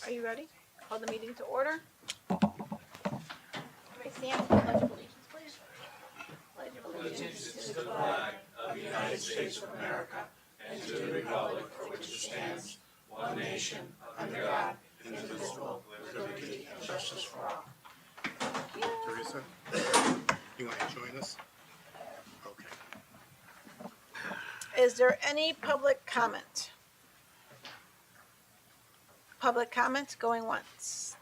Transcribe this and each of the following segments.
Are you ready? Call the meeting to order. Everybody stand for the Pledge of Allegiance, please. Pledge of Allegiance to the flag of the United States of America and to the republic for which it stands, one nation, under God, indivisible, with liberty and justice for all. Teresa, you want to join us? Okay. Is there any public comment? Public comment going once.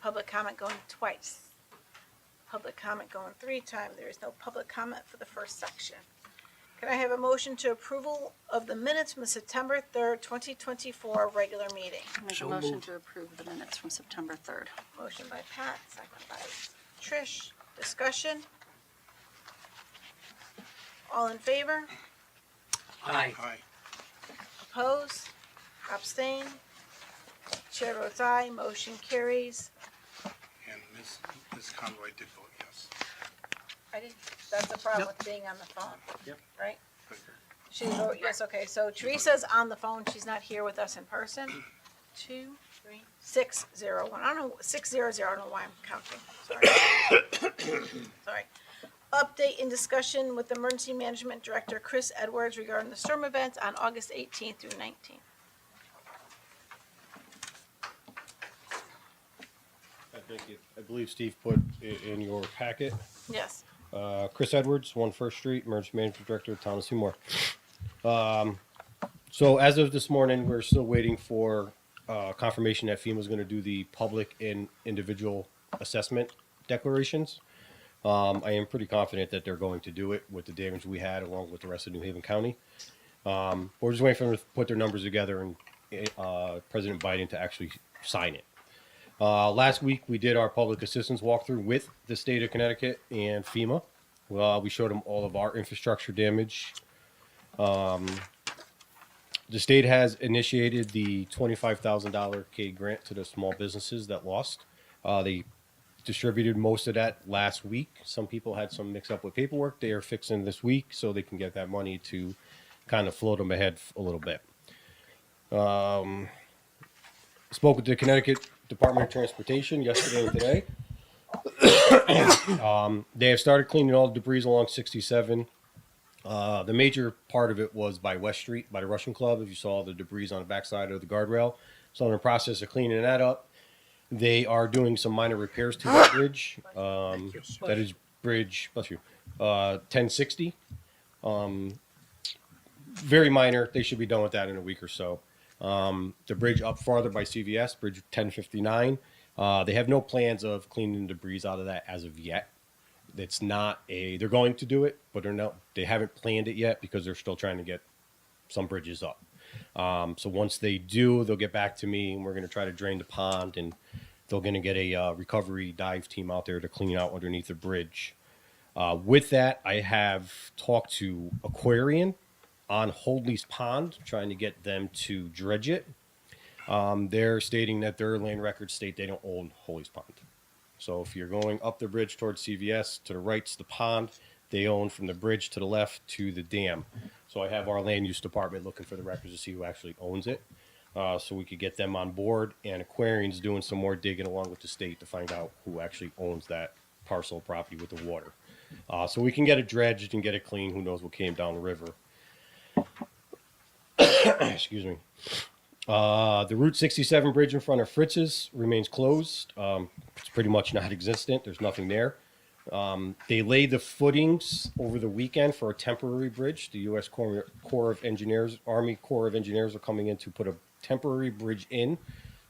Public comment going twice. Public comment going 3 times. There is no public comment for the first section. Can I have a motion to approval of the minutes from the September 3rd, 2024 regular meeting? Make So a motion moved. to approve the minutes from September 3rd. Motion by Pat, second by Trish. Discussion? All in favor? Aye. Aye. Oppose? Abstain? Chair votes aye. Motion carries. And Ms. Conroy did vote yes. I didn't, that's the problem with being on the phone. Yep. Right? Good. She voted yes, okay, so Teresa's on the phone, she's not here with us in person. 2, 3, 6, 0, 1, I don't know, 6, 0, 0, I don't know why I'm counting, sorry. Sorry. Update in discussion with Emergency Management Director Chris Edwards regarding the storm events on August 18th through 19th. I believe Steve put in your packet. Yes, Chris Edwards, 1 First Street, Emergency Management Director, Thomas Seymour. So as of this morning, we're still waiting for confirmation that FEMA is going to do the public and individual assessment declarations. I am pretty confident that they're going to do it with the damage we had along with the rest of New Haven County. We're just waiting for them to put their numbers together and President Biden to actually sign it. Last week, we did our public assistance walkthrough with the state of Connecticut and FEMA. We showed them all of our infrastructure damage. The state has initiated the $25,000 K grant to the small businesses that lost. They distributed most of that last week. Some people had some mix up with paperwork. They are fixing this week so they can get that money to kind of float them ahead a little bit. Spoke with the Connecticut Department of Transportation yesterday and today. They have started cleaning all the debris along 67. The major part of it was by West Street, by the Russian Club. If you saw the debris on the backside of the guardrail. So in the process of cleaning that up, they are doing some minor repairs to that bridge. That is bridge, bless you, 1060. Very minor. They should be done with that in a week or so. The bridge up farther by CVS, bridge 1059. They have no plans of cleaning the debris out of that as of yet. It's not they're going to do it, but they haven't planned it yet because they're still trying to get some bridges up. So once they do, they'll get back to me and we're going to try to drain the pond and they're going to get a recovery dive team out there to clean out underneath the bridge. With that, I have talked to Aquarian on Holdley's Pond, trying to get them to dredge it. They're stating that their land records state they don't own Holdley's Pond. So if you're going up the bridge towards CVS, to the right's the pond. They own from the bridge to the left to the dam. So I have our land use department looking for the records to see who actually owns it. So we could get them on board. And Aquarian's doing some more digging along with the state to find out who actually owns that parcel of property with the water. So we can get it dredged and get it clean. Who knows what came down the river. Excuse me. The Route 67 bridge in front of Fritz's remains closed. It's pretty much not existent. There's nothing there. They laid the footings over the weekend for a temporary bridge. The U.S. Corps of Engineers, Army Corps of Engineers are coming in to put a temporary bridge in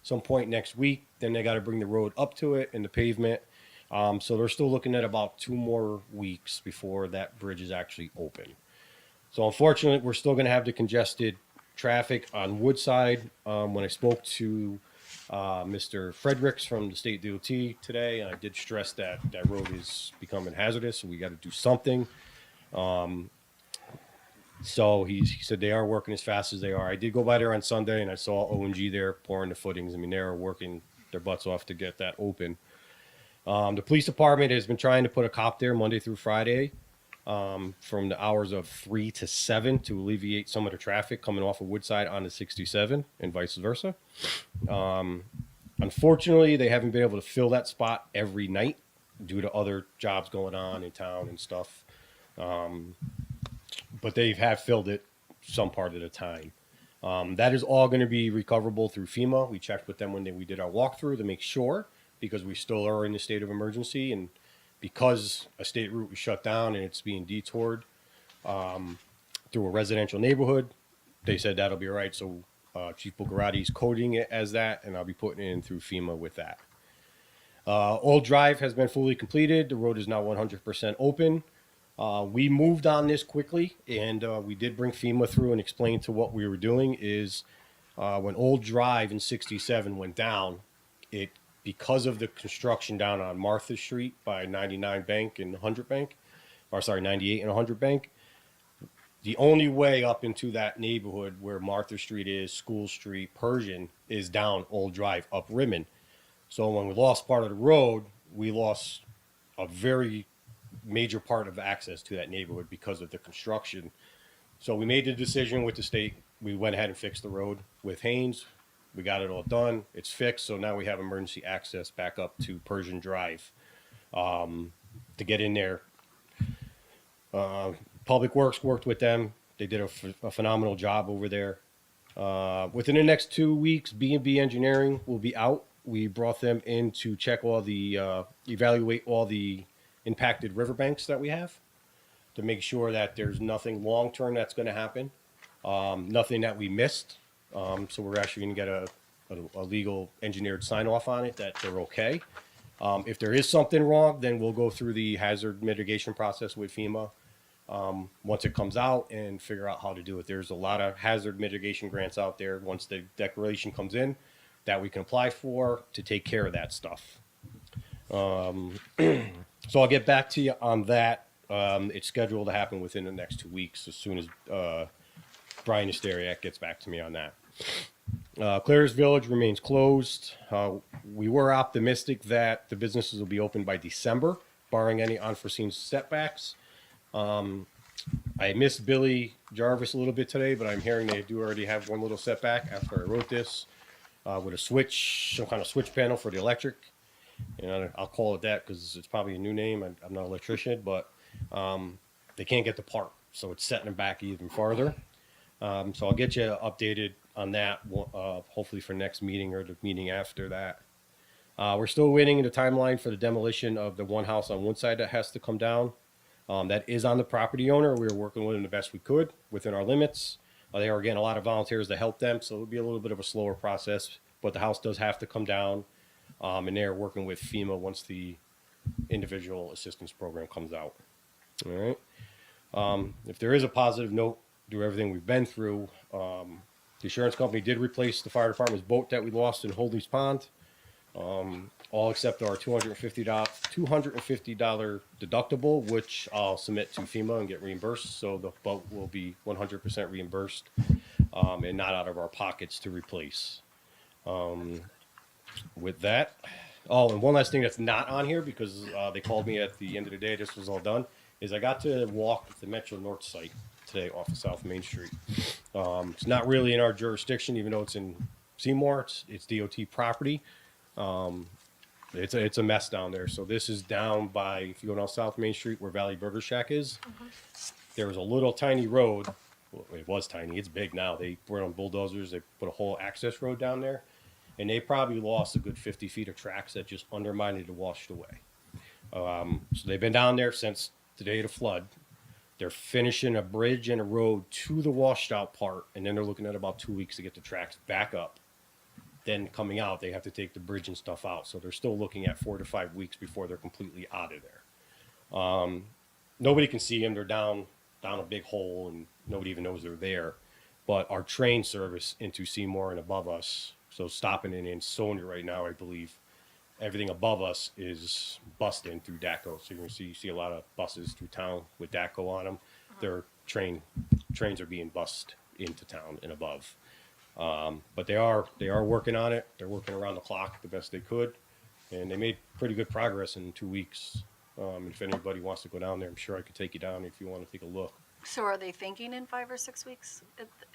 some point next week. Then they got to bring the road up to it and the pavement. So they're still looking at about 2 more weeks before that bridge is actually open. So unfortunately, we're still going to have the congested traffic on Woodside. When I spoke to Mr. Fredericks from the state DOT today, and I did stress that that road is becoming hazardous, so we got to do something. So he said they are working as fast as they are. I did go by there on Sunday, and I saw O&G there pouring the footings. I mean, they're working their butts off to get that open. The police department has been trying to put a cop there Monday through Friday. from the hours of 3 to 7 to alleviate some of the traffic coming off of Woodside onto 67 and vice versa. Unfortunately, they haven't been able to fill that spot every night due to other jobs going on in town and stuff. But they have filled it some part of the time. That is all going to be recoverable through FEMA. We checked with them when we did our walkthrough to make sure, because we still are in a state of emergency, and because a state route was shut down and it's being detoured through a residential neighborhood, they said that'll be all right. So Chief Buccarati's coding it as that, and I'll be putting it in through FEMA with that. Old Drive has been fully completed. The road is now 100% open. We moved on this quickly, and we did bring FEMA through and explain to what we were doing is when Old Drive in 67 went down, because of the construction down on Martha Street by 99 Bank and 100 Bank, 98 and 100 Bank, the only way up into that neighborhood where Martha Street is, School Street, Persian, is down Old Drive up Rimmon. So when we lost part of the road, we lost a very major part of access to that neighborhood because of the construction. So we made the decision with the state. We went ahead and fixed the road with Haynes. We got it all done. It's fixed. So now we have emergency access back up to Persian Drive to get in there. Public Works worked with them. They did a phenomenal job over there. Within the next 2 weeks, B&B Engineering will be out. We brought them in to check evaluate all the impacted riverbanks that we have to make sure that there's nothing long-term that's going to happen, nothing that we missed. So we're actually going to get a legal engineered sign-off on it that they're okay. If there is something wrong, then we'll go through the hazard mitigation process with FEMA once it comes out and figure out how to do it. There's a lot of hazard mitigation grants out there once the declaration comes in that we can apply for to take care of that stuff. So I'll get back to you on that. It's scheduled to happen within the next 2 weeks as soon as Brian Asteriak gets back to me on that. Clares Village remains closed. We were optimistic that the businesses will be open by December, barring any unforeseen setbacks. I missed Billy Jarvis a little bit today, but I'm hearing they do already have one little setback after I wrote this with a switch, some kind of switch panel for the electric. I'll call it that because it's probably a new name. I'm not an electrician, but they can't get the part, so it's setting them back even farther. So I'll get you updated on that, hopefully for next meeting or the meeting after that. We're still waiting in the timeline for the demolition of the one house on one side that has to come down. That is on the property owner. We were working with them the best we could within our limits. They are getting a lot of volunteers to help them, so it'll be a little bit of a slower process, but the house does have to come down. And they're working with FEMA once the individual assistance program comes out. All right. If there is a positive note through everything we've been through, the insurance company did replace the fire department's boat that we lost in Holdings Pond, all except our $250 deductible, which I'll submit to FEMA and get reimbursed. So the boat will be 100% reimbursed and not out of our pockets to replace. With that, and one last thing that's not on here because they called me at the end of the day, this was all done, is I got to walk the Metro North site today off of South Main Street. It's not really in our jurisdiction, even though it's in Seymour. It's DOT property. It's a mess down there. So this is down by, if you go down South Main Street where Valley Burger Shack is, there was a little tiny road. Well, it was tiny. It's big now. They brought on bulldozers. They put a whole access road down there. And they probably lost a good 50 feet of tracks that just undermined it and washed away. So they've been down there since the day of the flood. They're finishing a bridge and a road to the washed out part, and then they're looking at about 2 weeks to get the tracks back up. Then coming out, they have to take the bridge and stuff out. So they're still looking at 4 to 5 weeks before they're completely out of there. Nobody can see them. They're down a big hole, and nobody even knows they're there. But our train service into Seymour and above us, so stopping in Sonia right now, I believe, everything above us is busting through DACO. So you're going to see a lot of buses through town with DACO on them. Their trains are being bussed into town and above. But they are working on it. They're working around the clock the best they could, and they made pretty good progress in 2 weeks. If anybody wants to go down there, I'm sure I could take you down if you want to take a look. So are they thinking in 5 or 6 weeks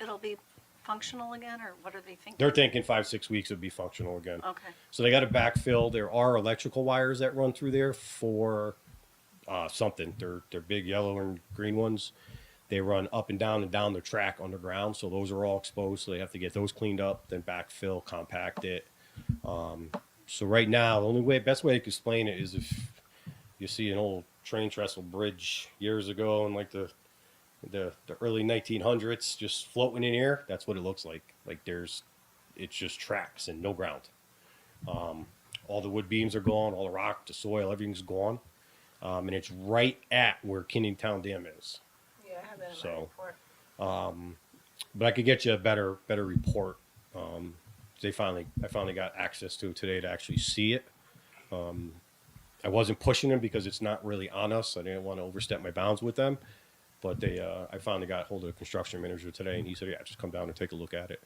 it'll be functional again, or what are they thinking? They're thinking 5-6 weeks would be functional again. Okay, So they got to backfill. There are electrical wires that run through there for something. They're big yellow and green ones. They run up and down the track underground. So those are all exposed. So they have to get those cleaned up, then backfill, compact it. So right now, the best way to explain it is if you see an old train trestle bridge years ago in like the early 1900s, just floating in air. That's what it looks like. Like it's just tracks and no ground. All the wood beams are gone, all the rock, the soil, everything's gone. And it's right at where Kenningtown Dam is. Yeah, I have that in my So, report. But I could get you a better report. I finally got access to it today to actually see it. I wasn't pushing them because it's not really on us. I didn't want to overstep my bounds with them. But I finally got hold of the construction manager today, and he said, "Yeah, just come down and take a look at it."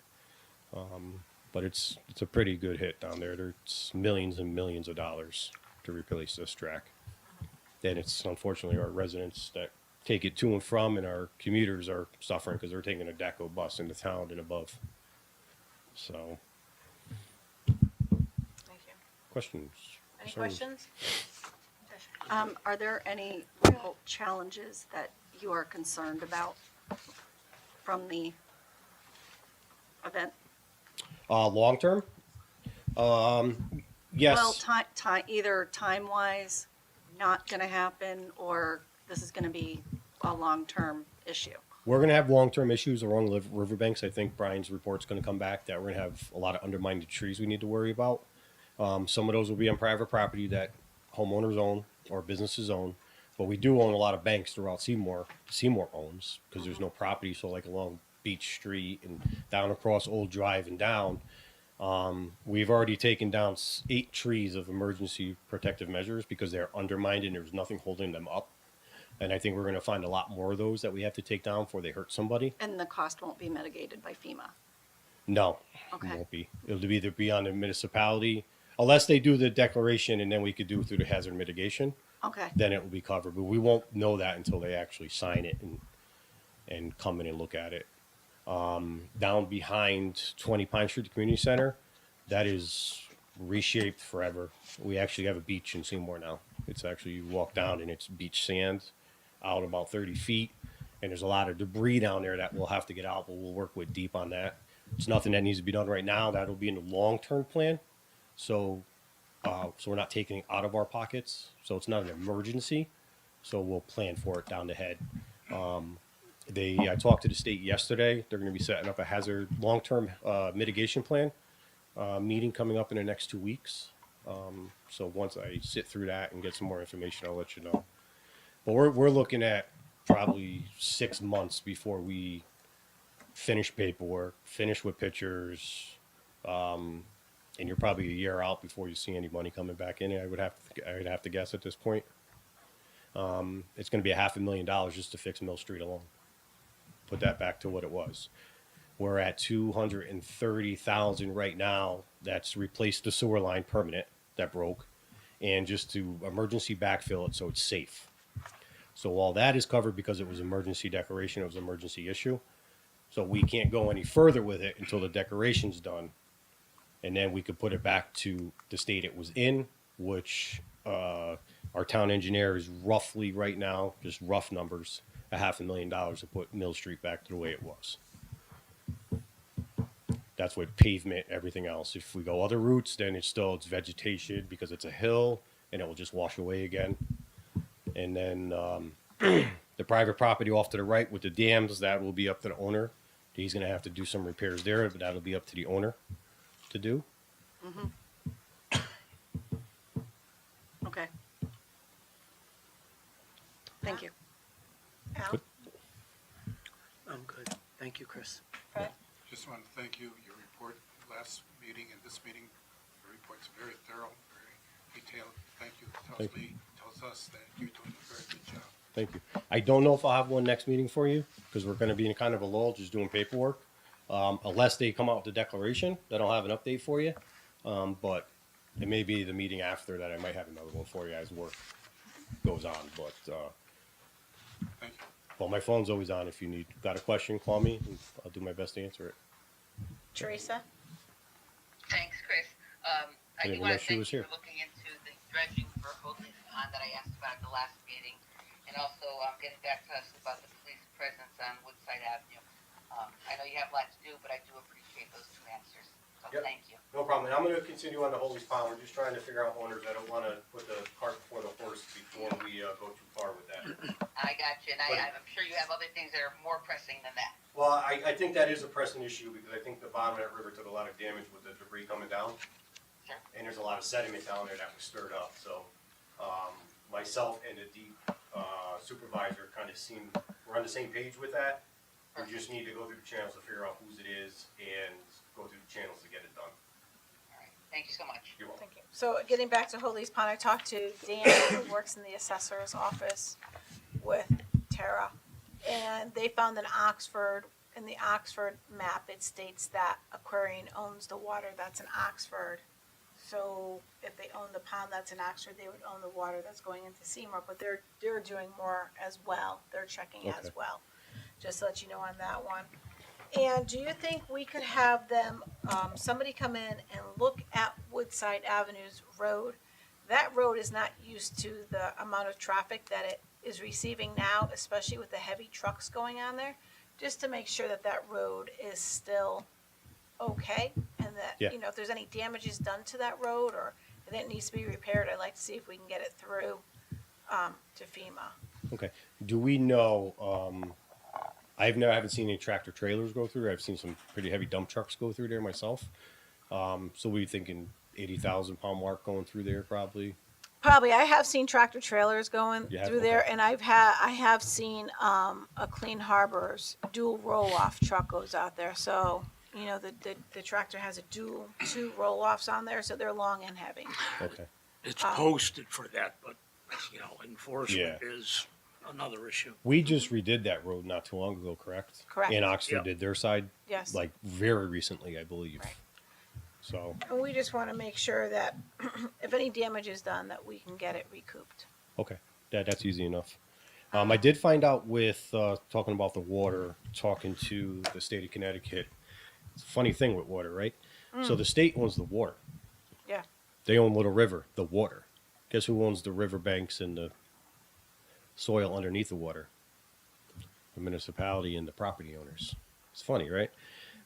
But it's a pretty good hit down there. There's millions and millions of dollars to replace this track. And it's unfortunately our residents that take it to and from, and our commuters are suffering because they're taking a DECO bus into town and above. So, Thank you. questions? Any concerns? questions? are there any real challenges that you are concerned about from the event? Long term? Yes. Well, either time-wise, not gonna happen, or this is gonna be a long-term issue. We're going to have long-term issues along the riverbanks. I think Brian's report's going to come back that we're going to have a lot of undermined trees we need to worry about. Some of those will be on private property that homeowners own or businesses own. But we do own a lot of banks throughout Seymour. Seymour owns because there's no property. So like along Beach Street and down across Old Drive and down, we've already taken down 8 trees of emergency protective measures because they're undermined and there's nothing holding them up. And I think we're going to find a lot more of those that we have to take down before they hurt somebody. And the cost won't be mitigated by FEMA. No, Okay. it won't be. It'll either be on the municipality, unless they do the declaration and then we could do it through the hazard mitigation. Okay, Then it will be covered. But we won't know that until they actually sign it and come in and look at it. Down behind 20 Pine Street, the community center, that is reshaped forever. We actually have a beach in Seymour now. It's actually, you walk down and it's beach sand out about 30 feet. And there's a lot of debris down there that we'll have to get out, but we'll work with deep on that. It's nothing that needs to be done right now. That'll be in the long-term plan. So we're not taking it out of our pockets. So it's not an emergency. So we'll plan for it down the head. I talked to the state yesterday. They're going to be setting up a hazard long-term mitigation plan meeting coming up in the next 2 weeks. So once I sit through that and get some more information, I'll let you know. But we're looking at probably 6 months before we finish paperwork, finish with pictures, and you're probably a year out before you see any money coming back in. I would have to guess at this point. It's going to be $500,000 just to fix Mill Street alone. Put that back to what it was. We're at $230,000 right now. That's replaced the sewer line permanent that broke, and just to emergency backfill it so it's safe. So all that is covered because it was emergency declaration. It was an emergency issue. So we can't go any further with it until the decoration's done, and then we could put it back to the state it was in, which our town engineer is roughly right now, just rough numbers, $500,000 to put Mill Street back to the way it was. That's with pavement, everything else. If we go other routes, then it's vegetation because it's a hill and it will just wash away again. And then the private property off to the right with the dams, that will be up to the owner. He's going to have to do some repairs there, but that'll be up to the owner to do. okay. Thank you. Al? Good. I'm good. Thank you, Chris. Fred? Just want to thank you, your report last meeting and this meeting. The report's very thorough, very detailed. Thank you. Thank you. Tells us that you're doing a very good job. Thank you. I don't know if I'll have one next meeting for you because we're going to be in kind of a lull, just doing paperwork. Unless they come out with the declaration, then I'll have an update for you. But it may be the meeting after that I might have another one for you as work. goes on. But Thank you. well, my phone's always on. If you got a question, call me. And I'll do my best to answer it. Teresa? Thanks, Chris. I I didn't do know want to she thank was you here. for looking into the dredging for Hoagland's Pond that I asked about at the last meeting, and also getting back to us about the police presence on Woodside Avenue. I know you have a lot to do, but I do appreciate those two answers, so Yep. thank you. No problem. And I'm going to continue on the Holy's Pond. We're just trying to figure out owners. I don't want to put the cart before the horse before we go too far with that. I got you, and But- I'm sure you have other things that are more pressing than that. Well, I think that is a pressing issue because I think the bottom of that river took a lot of damage with the debris coming down. Sure. And there's a lot of sediment down there that was stirred up. So myself and the deep supervisor kind of we're on the same page with that. We just need to go through the channels to figure out whose it is and go through the channels to get it done. All right, thank you so much. You're welcome. Thank you. So getting back to Holy's Pond, I talked to Dan, who works in the assessor's office with Tara, and they found in the Oxford map, it states that Aquarian owns the water that's in Oxford. So if they own the pond that's in Oxford, they would own the water that's going into Seymour, but they're doing more as well. They're checking as Okay. well. Just to let you know on that one. And do you think we could have them, somebody come in and look at Woodside Avenue's road? That road is not used to the amount of traffic that it is receiving now, especially with the heavy trucks going on there, just to make sure that that road is still okay, and that, Yeah. you know, if there's any damages done to that road, or if it needs to be repaired, I'd like to see if we can get it through, to FEMA. Okay. Do we know? I haven't seen any tractor trailers go through. I've seen some pretty heavy dump trucks go through there myself. So we thinking 80,000 pound mark going through there probably. Probably, I have seen tractor trailers going You have? through there, Okay. and I have seen, a Clean Harbors dual roll-off truck goes out there, so, you know, the tractor has two roll-offs on there, so they're long and heavy. Okay. It's posted for that, but, enforcement Yeah. is another issue. We just redid that road not too long ago, correct? Correct. And Oxford Yep. did their side, Yes. like very recently, I believe. Right. So, And we just wanna make sure that if any damage is done, that we can get it recouped. okay, that's easy enough. I did find out with talking about the water, talking to the state of Connecticut. It's a funny thing with water, right? So the state owns the water. Yeah. They own Little River, the water. Guess who owns the river banks and the soil underneath the water? The municipality and the property owners. It's funny, right?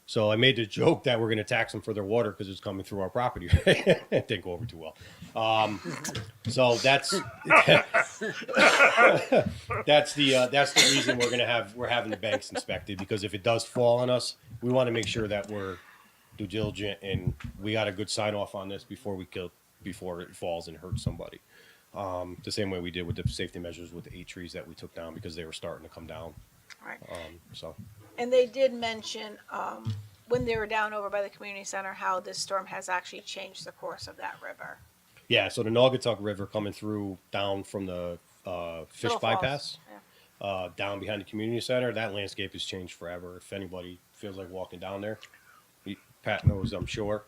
So I made the joke that we're going to tax them for their water because it's coming through our property. It didn't go over too well. So that's that's the reason we're having the banks inspected, because if it does fall on us, we want to make sure that we're due diligent and we got a good sign off on this before it falls and hurts somebody. The same way we did with the safety measures with the 8 trees that we took down because they were starting to come down. Right. So And they did mention, when they were down over by the community center, how this storm has actually changed the course of that river. yeah, so the Naugatuck River coming through down from the fish Little Falls. bypass Yeah. down behind the community center, that landscape has changed forever. If anybody feels like walking down there, Pat knows, I'm sure.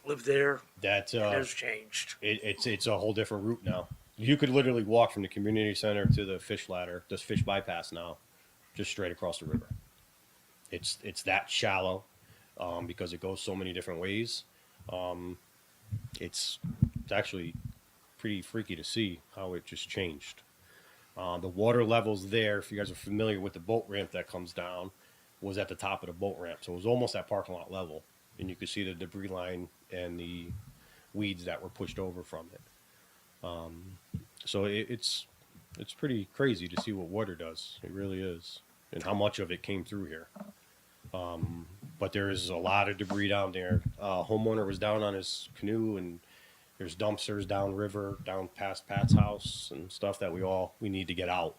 Live there, That it has changed. it's a whole different route now. You could literally walk from the community center to the fish ladder, this fish bypass now, just straight across the river. It's that shallow because it goes so many different ways. It's actually pretty freaky to see how it just changed. The water levels there, if you guys are familiar with the boat ramp that comes down, was at the top of the boat ramp. So it was almost at parking lot level. And you could see the debris line and the weeds that were pushed over from it. So it's pretty crazy to see what water does. It really is. And how much of it came through here. But there is a lot of debris down there. Homeowner was down on his canoe, and there's dumpsters downriver, down past Pat's house and stuff that we need to get out.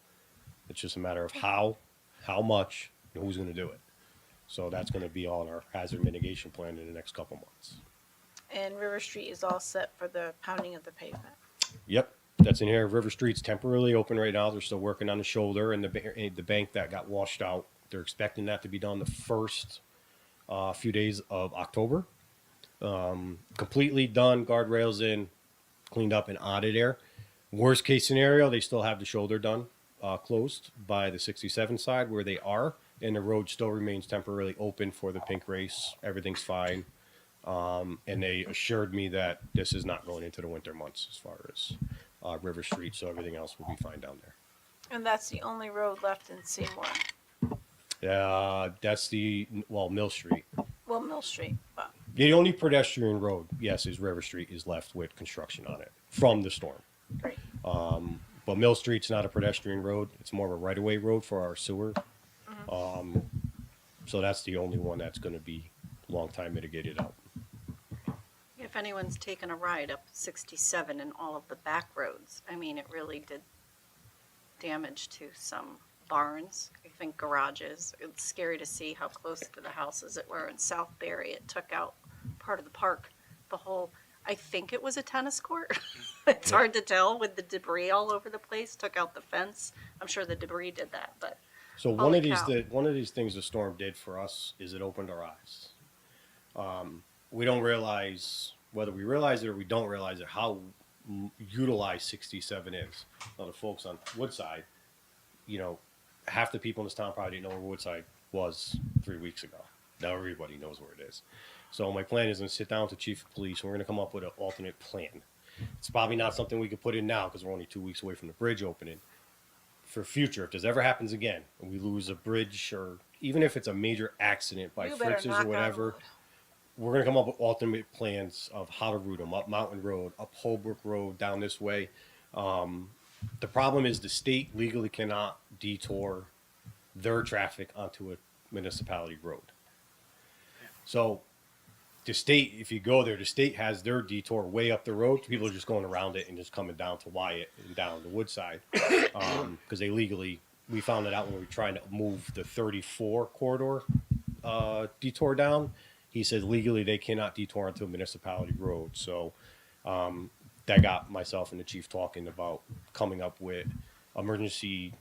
It's just a matter of how much, and who's going to do it. So that's going to be on our hazard mitigation plan in the next couple months. And River Street is all set for the pounding of the pavement. Yep, that's in here. River Street's temporarily open right now. They're still working on the shoulder and the bank that got washed out. They're expecting that to be done the first few days of October. Completely done, guardrails in, cleaned up and out of there. Worst case scenario, they still have the shoulder done, closed by the 67 side where they are, and the road still remains temporarily open for the pink race. Everything's fine. And they assured me that this is not going into the winter months as far as River Street, so everything else will be fine down there. And that's the only road left in Seymour. That's Mill Street. Well, Mill Street, but The only pedestrian road, yes, is River Street is left with construction on it from the storm. great. But Mill Street's not a pedestrian road. It's more of a right-of-way road for our sewer. So that's the only one that's going to be long time mitigated out. If anyone's taken a ride up 67 and all of the back roads, I mean, it really did damage to some barns, I think garages. It's scary to see how close to the houses it were in Southbury. It took out part of the park, the whole, I think it was a tennis court. It's hard to tell with the debris all over the place, took out the fence. I'm sure the debris did that, but So one Holy of these cow. one of these things the storm did for us is it opened our eyes. We don't realize, whether we realize it or we don't realize it, how utilized 67 is. Now the folks on Woodside, half the people in this town probably didn't know where Woodside was 3 weeks ago. Now everybody knows where it is. So my plan is to sit down with the chief of police and we're going to come up with an alternate plan. It's probably not something we could put in now because we're only 2 weeks away from the bridge opening. For future, if this ever happens again and we lose a bridge, or even if it's a major accident by You better fritzes knock or on whatever, wood. we're going to come up with alternate plans of how to route them up Mountain Road, up Holbrook Road, down this way. The problem is the state legally cannot detour their traffic onto a municipality road. So the state, if you go there, the state has their detour way up the road. People are just going around it and just coming down to Wyatt and down to Woodside. Because they legally, we found it out when we were trying to move the 34 corridor detour down. He said legally they cannot detour onto a municipality road. So that got myself and the chief talking about coming up with emergency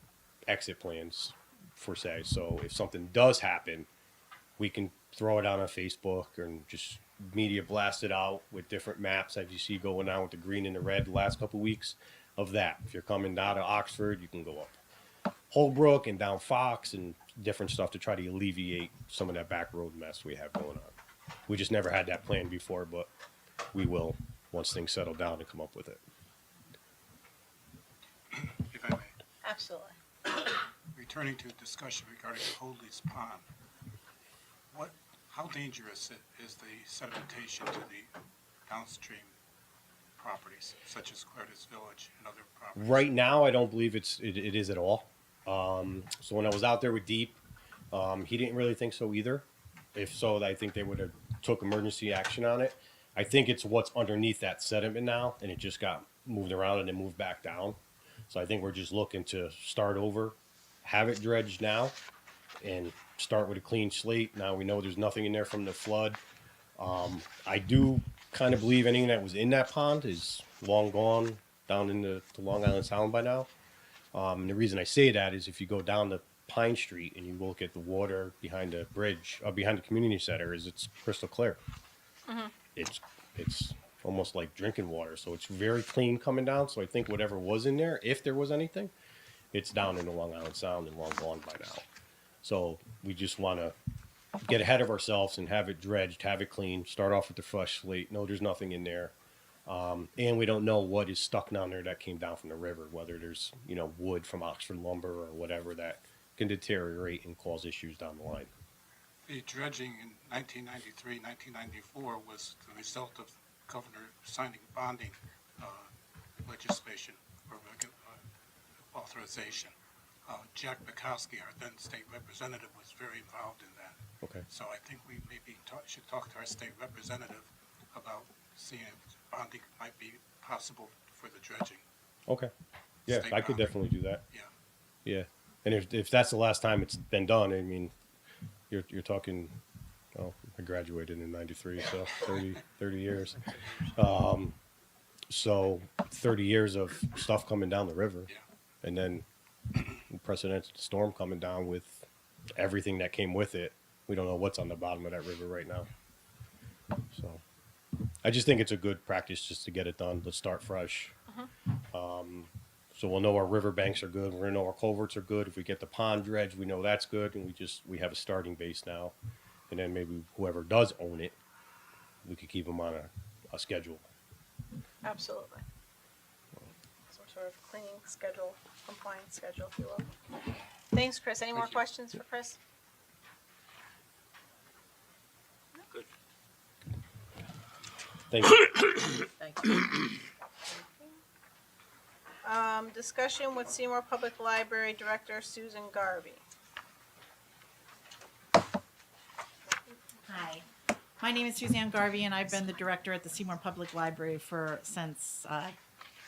exit plans for say. So if something does happen, we can throw it out on Facebook and just media blast it out with different maps as you see going on with the green and the red the last couple weeks of that. If you're coming down to Oxford, you can go up Holbrook and down Fox and different stuff to try to alleviate some of that back road mess we have going on. We just never had that plan before, but we will once things settle down and come up with it. If I may, Absolutely. returning to discussion regarding Hoadley's Pond, how dangerous is the sedimentation to the downstream properties, such as Claridge's Village and other properties? Right now, I don't believe it is at all. So when I was out there with Deep, he didn't really think so either. If so, I think they would have took emergency action on it. I think it's what's underneath that sediment now, and it just got moved around and then moved back down. So I think we're just looking to start over, have it dredged now, and start with a clean slate. Now we know there's nothing in there from the flood. I do kind of believe anything that was in that pond is long gone down into to Long Island Sound by now. And the reason I say that is if you go down to Pine Street and you look at the water behind the bridge, behind the community center, it's crystal clear. It's almost like drinking water, so it's very clean coming down. So I think whatever was in there, if there was anything, it's down in the Long Island Sound and long gone by now. So we just want to get ahead of ourselves and have it dredged, have it clean, start off with the fresh slate. No, there's nothing in there. And we don't know what is stuck down there that came down from the river, whether there's, wood from Oxford lumber or whatever that can deteriorate and cause issues down the line. The dredging in 1993, 1994 was the result of Governor signing bonding legislation or authorization. Jack Bukowski, our then state representative, was very involved in that. Okay. So I think we maybe should talk to our state representative about seeing if bonding might be possible for the dredging. Okay. Yeah, State I could bonding. definitely do that. Yeah. Yeah. And if that's the last time it's been done, I mean, you're talking, I graduated in 93, so 30 years. So 30 years of stuff coming down the river. Yeah. And then unprecedented storm coming down with everything that came with it. We don't know what's on the bottom of that river right now. So I just think it's a good practice just to get it done. Let's start fresh. So we'll know our river banks are good. We're gonna know our culverts are good. If we get the pond dredge, we know that's good, and we have a starting base now. And then maybe whoever does own it, we could keep them on a schedule. Absolutely. Some sort of cleaning schedule, compliance schedule, if you will. Thanks, Chris. Any more Thank you. questions for Chris? Good. Thank you. Thank you. Discussion with Seymour Public Library Director Susan Garvey. Hi, my name is Suzanne Garvey, and I've been the director at the Seymour Public Library since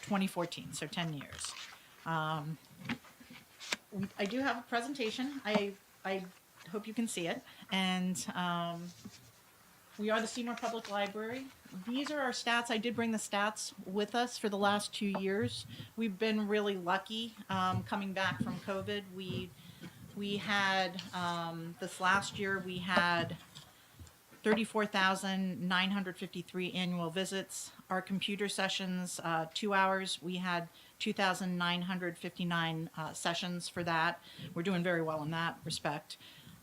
2014, so 10 years. I do have a presentation. I hope you can see it. And we are the Seymour Public Library. These are our stats. I did bring the stats with us for the last 2 years. We've been really lucky coming back from COVID. We had, this last year, we had 34,953 annual visits. Our computer sessions, 2 hours, we had 2,959 sessions for that. We're doing very well in that respect.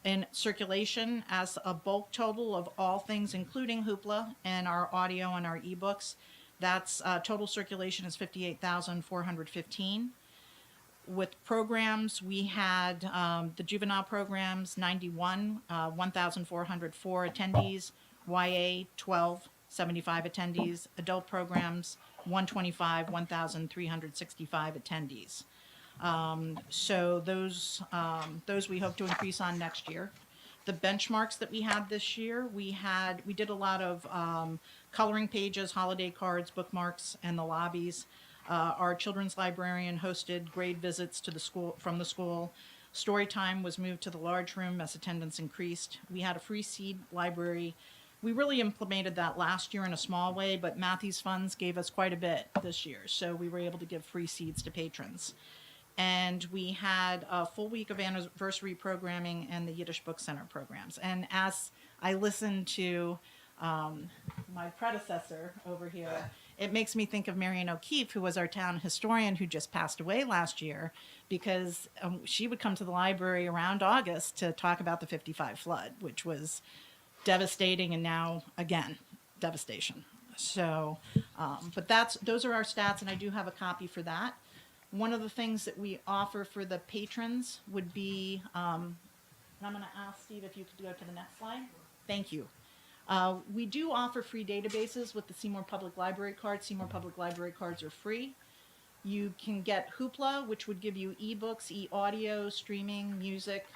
In circulation, as a bulk total of all things, including Hoopla and our audio and our ebooks, that's total circulation is 58,415. With programs, we had the juvenile programs, 91, 1,404 attendees, YA, 12, 75 attendees, adult programs, 125, 1,365 attendees. So those we hope to increase on next year. The benchmarks that we had this year, we did a lot of coloring pages, holiday cards, bookmarks, and the lobbies. Our children's librarian hosted grade visits to the school from the school. Story time was moved to the large room as attendance increased. We had a free seed library. We really implemented that last year in a small way, but Matthews Funds gave us quite a bit this year, so we were able to give free seeds to patrons. And we had a full week of anniversary programming and the Yiddish Book Center programs. And as I listened to my predecessor over here, it makes me think of Marion O'Keefe, who was our town historian who just passed away last year, because she would come to the library around August to talk about the 55 flood, which was devastating, and now, again, devastation. So, but those are our stats, and I do have a copy for that. One of the things that we offer for the patrons would be, and I'm going to ask Steve if you could go to the next slide. Thank you. We do offer free databases with the Seymour Public Library card. Seymour Public Library cards are free. You can get Hoopla, which would give you ebooks, e-audio, streaming, music.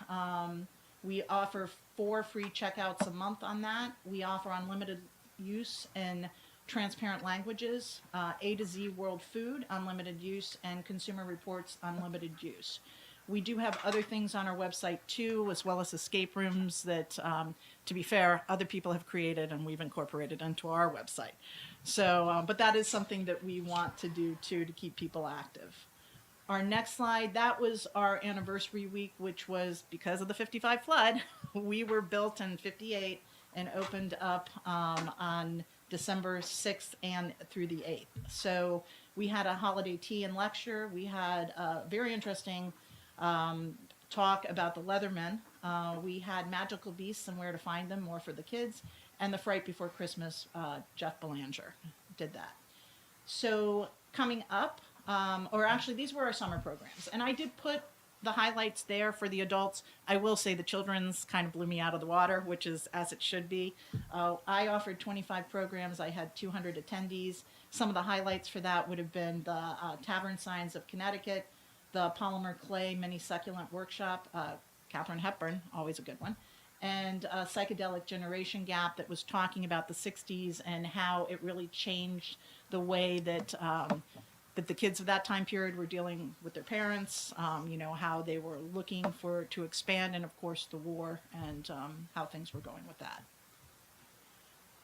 We offer 4 free checkouts a month on that. We offer unlimited use in transparent languages, A to Z World Food, unlimited use, and Consumer Reports, unlimited use. We do have other things on our website too, as well as escape rooms that, to be fair, other people have created and we've incorporated into our website. So, but that is something that we want to do too, to keep people active. Our next slide, that was our anniversary week, which was because of the 55 flood. We were built in 58 and opened up on December 6th and through the 8th. So we had a holiday tea and lecture. We had a very interesting talk about the Leathermen. We had Magical Beasts and Where to Find Them, more for the kids. And The Fright Before Christmas, Jeff Belanger did that. So coming up, or actually these were our summer programs. And I did put the highlights there for the adults. I will say the children's kind of blew me out of the water, which is as it should be. I offered 25 programs. I had 200 attendees. Some of the highlights for that would have been the Tavern Signs of Connecticut, the Polymer Clay Mini Succulent Workshop, Katharine Hepburn, always a good one, and Psychedelic Generation Gap that was talking about the 60s and how it really changed the way that that the kids of that time period were dealing with their parents, you know, how they were looking to expand, and of course the war, and how things were going with that.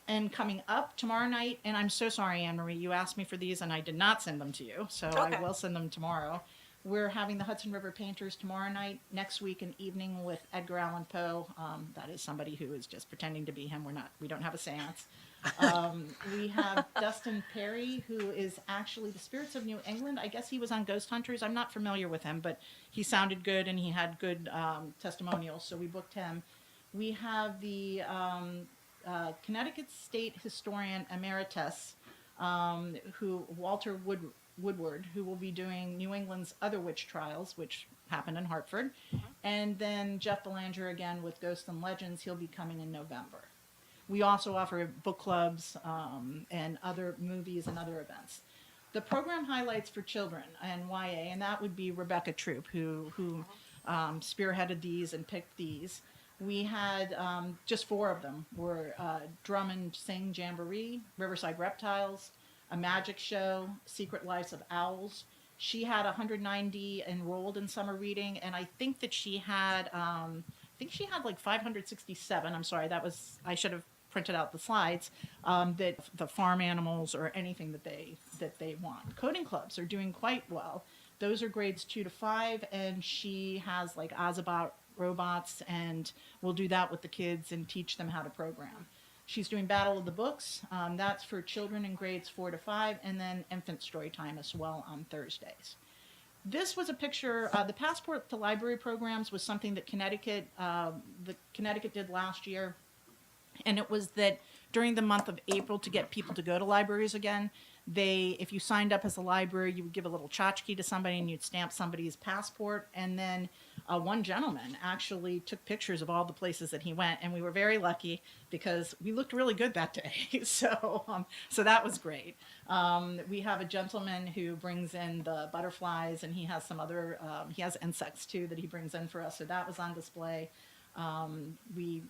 And coming up tomorrow night, and I'm so sorry, Anne Marie, you asked me for these and I did not send them to you, so Okay. I will send them tomorrow. We're having the Hudson River Painters tomorrow night. Next week, an evening with Edgar Allan Poe. That is somebody who is just pretending to be him. We don't have a seance. We have Dustin Perry, who is actually the Spirits of New England. I guess he was on Ghost Hunters. I'm not familiar with him, but he sounded good and he had good testimonials, so we booked him. We have the Connecticut State Historian Emeritus, Walter Woodward, who will be doing New England's Other Witch Trials, which happened in Hartford. And then Jeff Belanger again with Ghosts and Legends. He'll be coming in November. We also offer book clubs and other movies and other events. The program highlights for children and YA, and that would be Rebecca Troop, who spearheaded these and picked these. We had just 4 of them were Drum and Sing Jamboree, Riverside Reptiles, a magic show, Secret Lives of Owls. She had 190 enrolled in summer reading, and I think that she had like 567. I'm sorry, I should have printed out the slides. That the farm animals or anything that they want. Coding clubs are doing quite well. Those are grades 2 to 5, and she has like Ozobot robots, and we'll do that with the kids and teach them how to program. She's doing Battle of the Books. That's for children in grades 4 to 5, and then infant story time as well on Thursdays. This was a picture. The Passport to Library programs was something that Connecticut did last year, and it was that during the month of April, to get people to go to libraries again, if you signed up as a library, you would give a little tchotchke to somebody and you'd stamp somebody's passport. And then one gentleman actually took pictures of all the places that he went, and we were very lucky because we looked really good that day. So that was great. We have a gentleman who brings in the butterflies, and he has some other, he has insects too that he brings in for us. So that was on display. We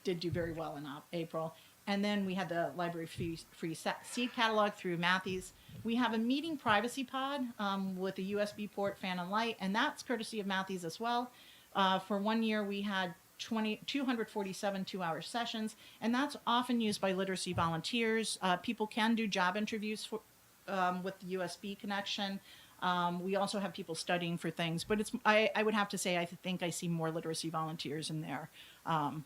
did do very well in April. And then we had the library free seed catalog through Matthews. We have a meeting privacy pod with a USB port, fan, and light, and that's courtesy of Matthews as well. For 1 year, we had 247 two-hour sessions, and that's often used by literacy volunteers. People can do job interviews with the USB connection. We also have people studying for things, but I would have to say I think I see more literacy volunteers in there than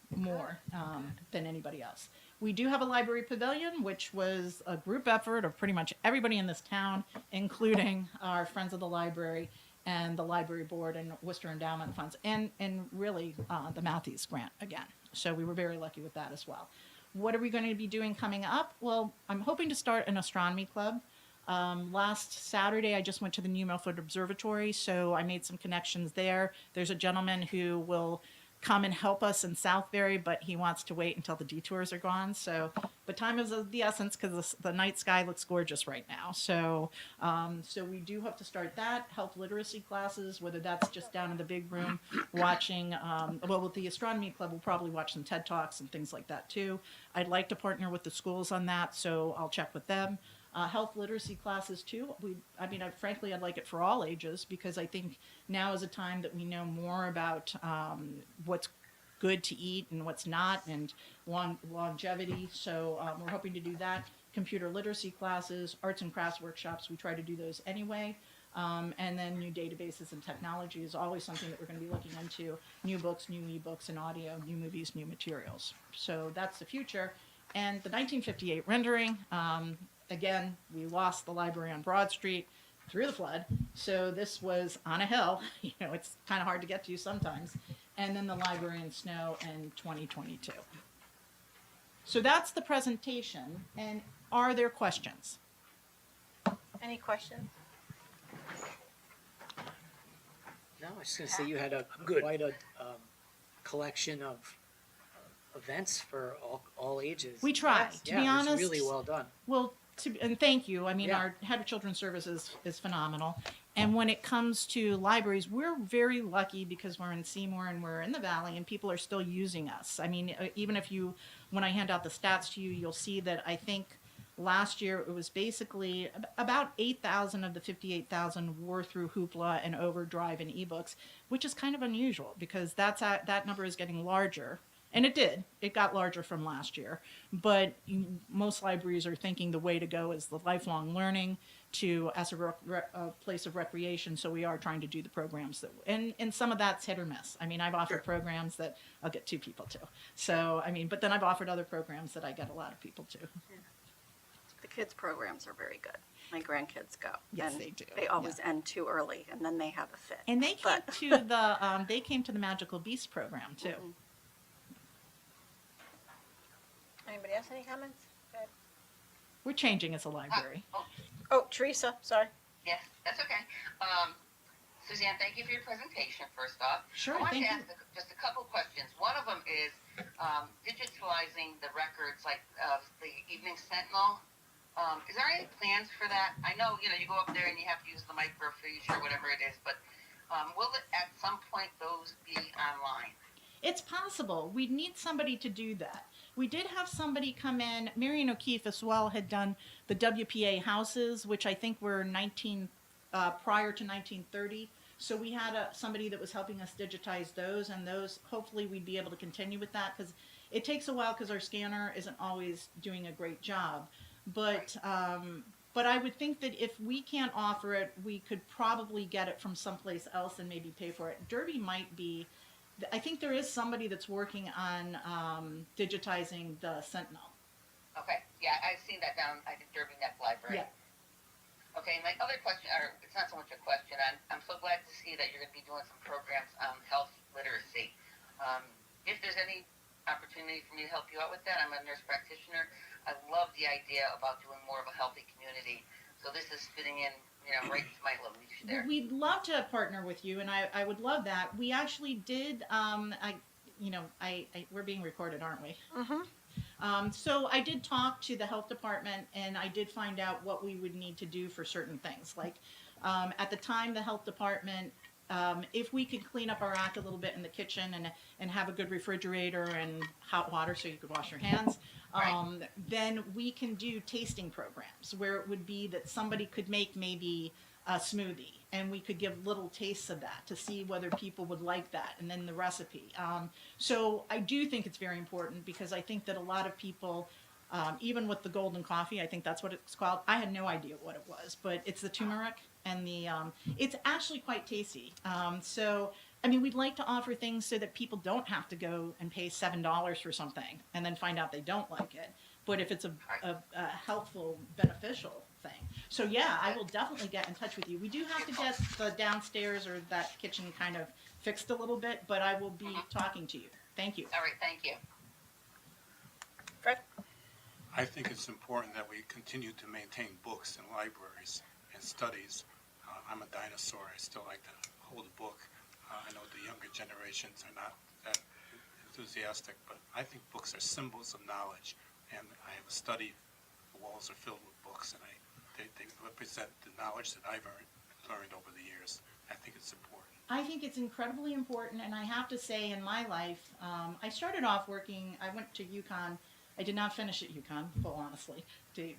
anybody else. We do have a library pavilion, which was a group effort of pretty much everybody in this town, including our Friends of the Library and the Library Board and Worcester Endowment Funds, and really the Matthews grant again. So we were very lucky with that as well. What are we going to be doing coming up? Well, I'm hoping to start an astronomy club. Last Saturday, I just went to the New Milford Observatory, so I made some connections there. There's a gentleman who will come and help us in Southbury, but he wants to wait until the detours are gone. So, but time is of the essence because the night sky looks gorgeous right now. So we do hope to start that, health literacy classes, whether that's just down in the big room watching, with the astronomy club, we'll probably watch some TED Talks and things like that too. I'd like to partner with the schools on that, so I'll check with them. Health literacy classes too. Frankly, I'd like it for all ages because I think now is a time that we know more about what's good to eat and what's not, and longevity. So we're hoping to do that. Computer literacy classes, arts and crafts workshops. We try to do those anyway. And then new databases and technology is always something that we're going to be looking into. New books, new ebooks and audio, new movies, new materials. So that's the future. And the 1958 rendering. Again, we lost the library on Broad Street through the flood, so this was on a hill. It's kind of hard to get to sometimes. And then the library in snow in 2022. So that's the presentation. And are there questions? Any questions? No, I was just going to say you had quite a collection of events for all ages. We try. To be honest, it was really well done. Well, and thank you. Yeah. Our head of children's services is phenomenal. And when it comes to libraries, we're very lucky because we're in Seymour and we're in the Valley and people are still using us. Even when I hand out the stats to you, you'll see that I think last year it was basically about 8,000 of the 58,000 were through Hoopla and Overdrive and ebooks, which is kind of unusual because that number is getting larger. And it did. It got larger from last year. But most libraries are thinking the way to go is the lifelong learning. as a place of recreation. So we are trying to do the programs that, and some of that's hit or miss. I mean, I've offered programs that I'll get 2 people to. So, I mean, but then I've offered other programs that I get a lot of people to. The kids' programs are very good. My grandkids go. Yes, and they do, They always end too early, and then they have a fit. And they came But- to they came to the Magical Beast program too. Anybody else, any comments? Go ahead. We're changing as a library. Oh, Teresa, sorry. Yes, that's okay. Suzanne, thank you for your presentation, first off. Sure, I wanted thank to you. ask just a couple questions. One of them is digitalizing the records, like the Evening Sentinel. Is there any plans for that? I know, you go up there and you have to use the microfiche or whatever it is, but will it at some point those be online? It's possible. We need somebody to do that. We did have somebody come in. Marion O'Keefe as well had done the WPA houses, which I think were prior to 1930. So we had somebody that was helping us digitize those, and those hopefully we'd be able to continue with that because it takes a while because our scanner isn't always doing a great job. But I would think that if we can't offer it, we could probably get it from someplace else and maybe pay for it. Derby might be. I think there is somebody that's working on digitizing the Sentinel. Okay, yeah, I've seen that down, I think, Derby Neck Library. Yeah. Okay, my other question, or it's not so much a question, I'm so glad to see that you're going to be doing some programs on health literacy. If there's any opportunity for me to help you out with that, I'm a nurse practitioner. I love the idea about doing more of a healthy community. So this is fitting in, right to my little niche there. We'd love to partner with you, and I would love that. We actually did. We're being recorded, aren't we? So I did talk to the health department, and I did find out what we would need to do for certain things. Like at the time, the health department, if we could clean up our act a little bit in the kitchen and have a good refrigerator and hot water so you could wash your hands, then we can do tasting programs where it would be that somebody could make maybe a smoothie, and we could give little tastes of that to see whether people would like that, and then the recipe. So I do think it's very important because I think that a lot of people, even with the golden coffee, I think that's what it's called. I had no idea what it was, but it's the turmeric and it's actually quite tasty. So, I mean, we'd like to offer things so that people don't have to go and pay $7 for something and then find out they don't like it. But if it's a helpful, beneficial thing. So yeah, I will definitely get in touch with you. We do have to get the downstairs or that kitchen kind of fixed a little bit, but I will be talking to you. Thank you. All right, thank you. Fred? I think it's important that we continue to maintain books in libraries and studies. I'm a dinosaur. I still like to hold a book. I know the younger generations are not that enthusiastic, but I think books are symbols of knowledge. And I have a study, the walls are filled with books, and they represent the knowledge that I've learned over the years. I think it's important. I think it's incredibly important, and I have to say in my life, I started off working, I went to UConn. I did not finish at UConn, full honestly,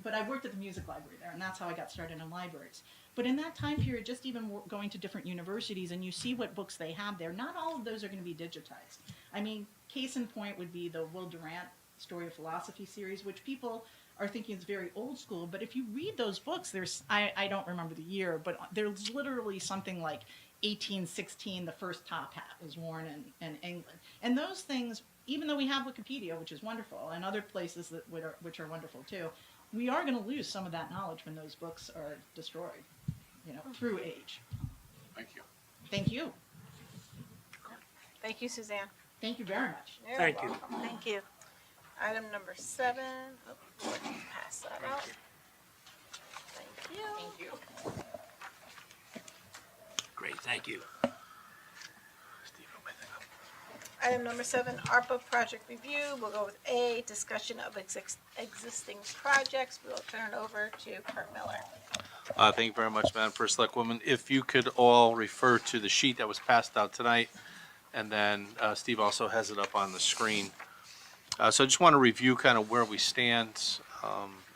but I worked at the music library there, and that's how I got started in libraries. But in that time period, just even going to different universities, and you see what books they have there, not all of those are going to be digitized. I mean, case in point would be the Will Durant Story of Philosophy series, which people are thinking is very old school, but if you read those books, there's, I don't remember the year, but there's literally something like 1816, the first top hat was worn in England. And those things, even though we have Wikipedia, which is wonderful, and other places which are wonderful too, we are going to lose some of that knowledge when those books are destroyed, through age. Thank you. Thank you. Thank you, Suzanne. Thank you very much. You're Thank you. welcome. Thank you. Item number 7. Oh, pass that out. Thank you. Thank you. Great, thank you. Item number 7, ARPA project review. We'll go with A, discussion of existing projects. We'll turn it over to Kurt Miller. Thank you very much, Madam First Selectwoman. If you could all refer to the sheet that was passed out tonight, and then Steve also has it up on the screen. So I just want to review kind of where we stand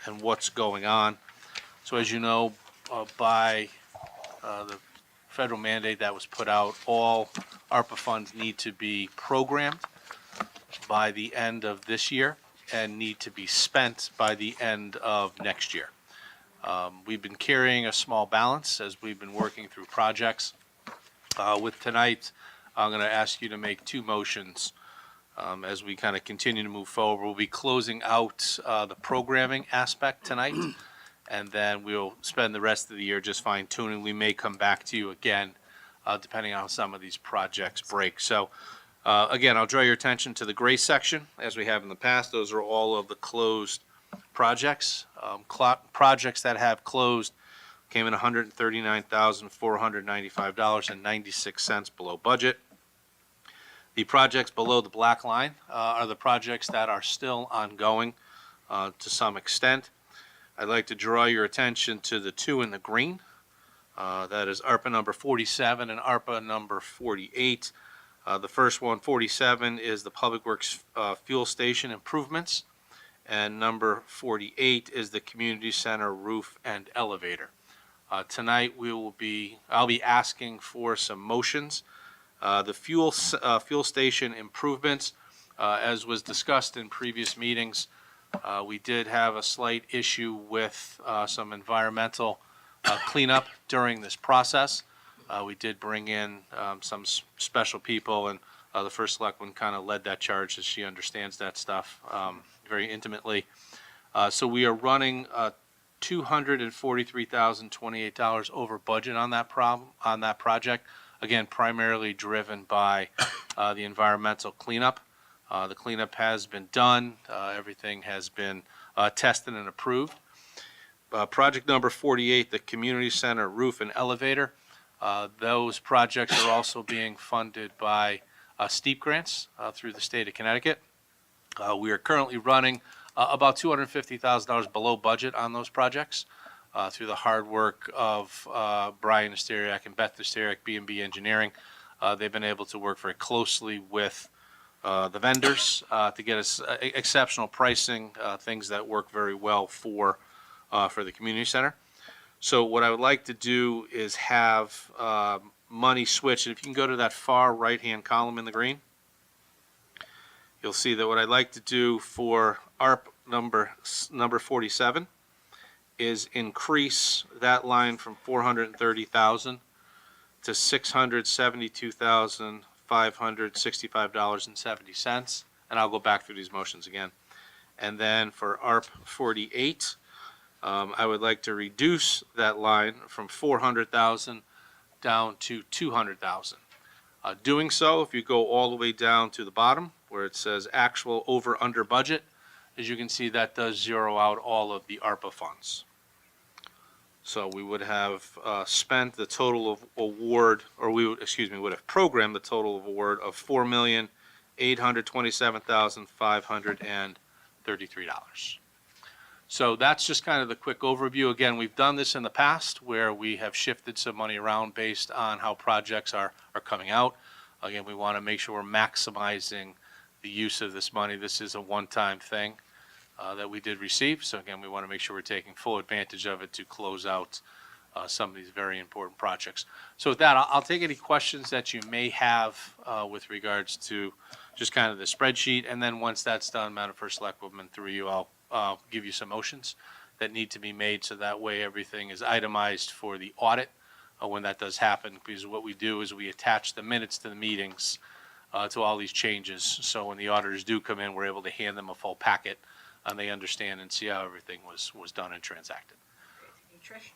and what's going on. So as you know, by the federal mandate that was put out, all ARPA funds need to be programmed by the end of this year and need to be spent by the end of next year. We've been carrying a small balance as we've been working through projects. With tonight, I'm going to ask you to make two motions as we kind of continue to move forward. We'll be closing out the programming aspect tonight, and then we'll spend the rest of the year just fine tuning. We may come back to you again, depending on how some of these projects break. So, again, I'll draw your attention to the gray section, as we have in the past. Those are all of the closed projects. Projects that have closed came in $139,495.96 below budget. The projects below the black line are the projects that are still ongoing to some extent. I'd like to draw your attention to the two in the green. That is ARPA number 47 and ARPA number 48. The first one, 47, is the Public Works fuel station improvements, and number 48 is the community center roof and elevator. Tonight I'll be asking for some motions. The fuel station improvements, as was discussed in previous meetings, we did have a slight issue with some environmental cleanup during this process. We did bring in some special people, and the first selectman kind of led that charge as she understands that stuff very intimately. So we are running $243,028 over budget on that project. Again, primarily driven by the environmental cleanup. The cleanup has been done. Everything has been tested and approved. Project number 48, the community center roof and elevator. Those projects are also being funded by STEEP grants through the state of Connecticut. We are currently running about $250,000 below budget on those projects through the hard work of Brian Asteriak and Beth Asteriak, B&B Engineering. They've been able to work very closely with the vendors to get us exceptional pricing, things that work very well for the community center. So what I would like to do is have money switched. If you can go to that far right-hand column in the green, you'll see that what I'd like to do for ARP number 47 is increase that line from 430,000 to $672,565.70, and I'll go back through these motions again. And then for ARP 48, I would like to reduce that line from 400,000 down to 200,000. Doing so, if you go all the way down to the bottom where it says actual over under budget, as you can see, that does zero out all of the ARPA funds. So we would have spent the total of award, or we would have programmed the total of award of $4,827,533. So that's just kind of the quick overview. Again, we've done this in the past where we have shifted some money around based on how projects are coming out. Again, we want to make sure we're maximizing the use of this money. This is a one-time thing that we did receive. So again, we want to make sure we're taking full advantage of it to close out some of these very important projects. So with that, I'll take any questions that you may have with regards to just kind of the spreadsheet. And then once that's done, Madam First Selectwoman, through you, I'll give you some motions that need to be made so that way everything is itemized for the audit when that does happen. Because what we do is we attach the minutes to the meetings to all these changes. So when the auditors do come in, we're able to hand them a full packet and they understand and see how everything was done and transacted. Trish?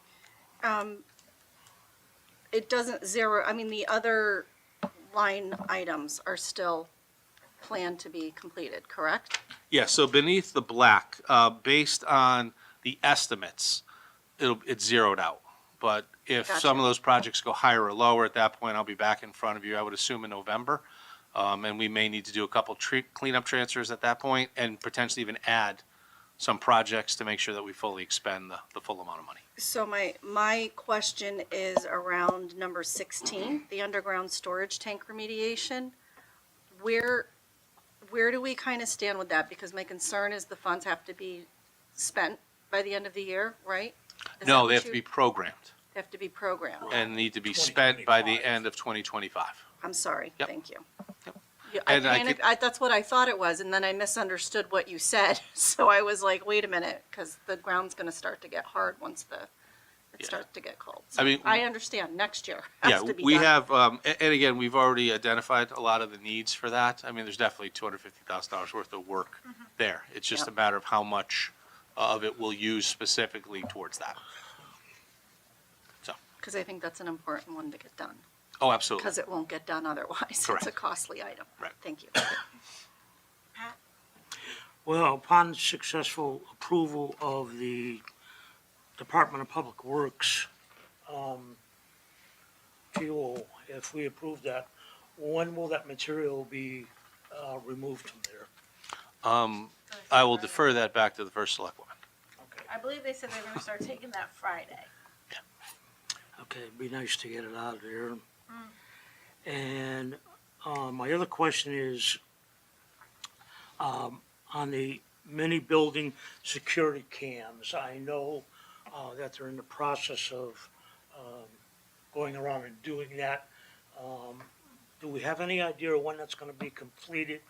It doesn't zero, I mean, the other line items are still planned to be completed, correct? Yeah, so beneath the black, based on the estimates, it's zeroed out. But if Gotcha. some of those projects go higher or lower, at that point, I'll be back in front of you, I would assume in November. And we may need to do a couple cleanup transfers at that point and potentially even add some projects to make sure that we fully expend the full amount of money. So my question is around number 16, the underground storage tank remediation. Where do we kind of stand with that? Because my concern is the funds have to be spent by the end of the year, right? Is that No, what they have you- to be programmed They have to be programmed. and need to be spent by the 2025. end of 2025. I'm sorry, Yep. thank you. Yeah, And that's what I thought it was, and then I misunderstood what you said. So I was like, wait a minute, because the ground's going to start to get hard once it Yeah. starts to get cold. I mean, I understand. Next year Yeah, has to be we done. have, and again, we've already identified a lot of the needs for that. I mean, there's definitely $250,000 worth of work there. It's just a Yeah. matter of how much of it we'll use specifically towards that. So, Because I think that's an important one to get done. oh, absolutely. Because it won't get done otherwise. It's Correct. a costly item. Right. Thank you. Well, upon successful approval of the Department of Public Works, fuel, if we approve that, when will that material be, removed from there? I will defer that back to the first selectwoman. Okay. I believe they said they were gonna start taking that Friday. Okay, it'd be nice to get it out of there. And, my other question is, on the mini building security cams, I know, that they're in the process of, going around and doing that. Do we have any idea when that's gonna be completed?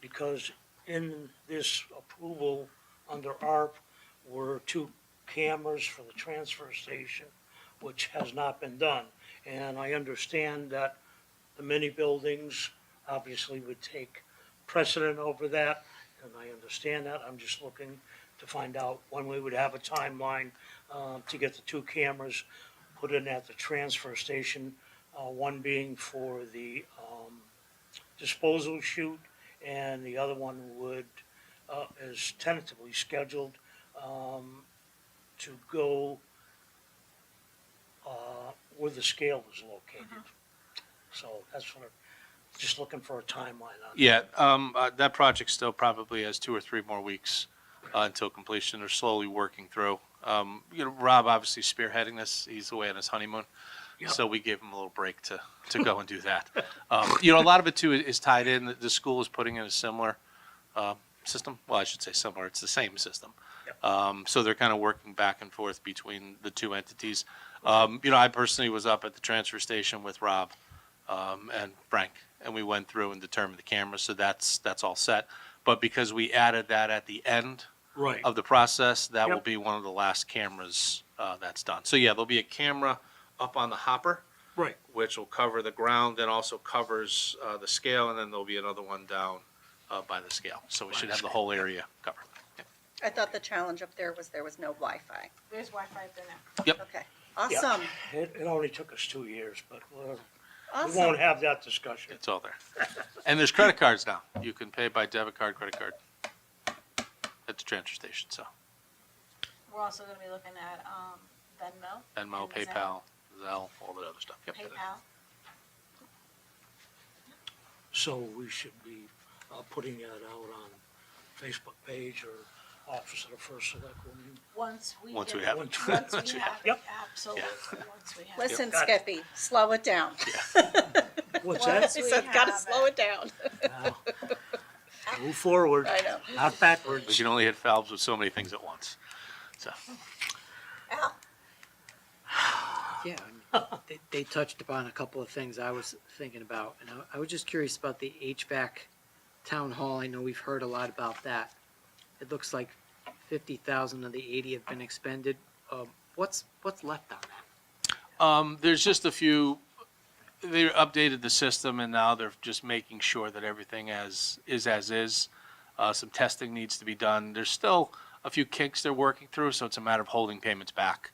Because in this approval under ARP were 2 cameras for the transfer station, which has not been done. And I understand that the mini buildings obviously would take precedent over that, and I understand that. I'm just looking to find out when we would have a timeline to get the 2 cameras put in at the transfer station, one being for the disposal chute, and the other one is tentatively scheduled to go where the scale is located. So that's what, just looking for a timeline on. Yeah, that project still probably has 2 or 3 more weeks until completion. They're slowly working through. Rob obviously spearheading this. He's away on his honeymoon. Yep. So we gave him a little break to go and do that. A lot of it too is tied in. The school is putting in a similar system. Well, I should say similar. It's the same system. So they're kind of working back and forth between the 2 entities. I personally was up at the transfer station with Rob and Frank, and we went through and determined the cameras. So that's all set. But because we added that at the end Right. of the process, that will Yep. be one of the last cameras that's done. So yeah, there'll be a camera up on the hopper, Right. which will cover the ground, then also covers the scale, and then there'll be another one down by the scale. So we should have the whole area covered. I thought the challenge up there was no Wi-Fi. There's Wi-Fi up there now. Okay. Yeah. Awesome. It only took us 2 years, but we won't Awesome. have that discussion. It's all there. And there's credit cards now. You can pay by debit card, credit card at the transfer station. So We're also gonna be looking at, Venmo. Venmo, and PayPal, Zelle, all that other stuff. Yep. PayPal. So we should be putting that out on Facebook page or Office of the First Selectwoman. Once we Once we get- have it. Once Once we we have have it, Yep. absolutely, once we have it. Listen, Got it. Skippy, slow it down. What's Well, that? He We said, gotta have slow it. it down. Now, move forward, I know. not We backwards. can only hit valves with so many things at once. So Al, Yeah, they touched upon a couple of things I was thinking about, and I was just curious about the HVAC town hall. I know we've heard a lot about that. It looks like 50,000 of the 80 have been expended. What's left on that? there's just a few. They updated the system, and now they're just making sure that everything is. Some testing needs to be done. There's still a few kinks they're working through, so it's a matter of holding payments back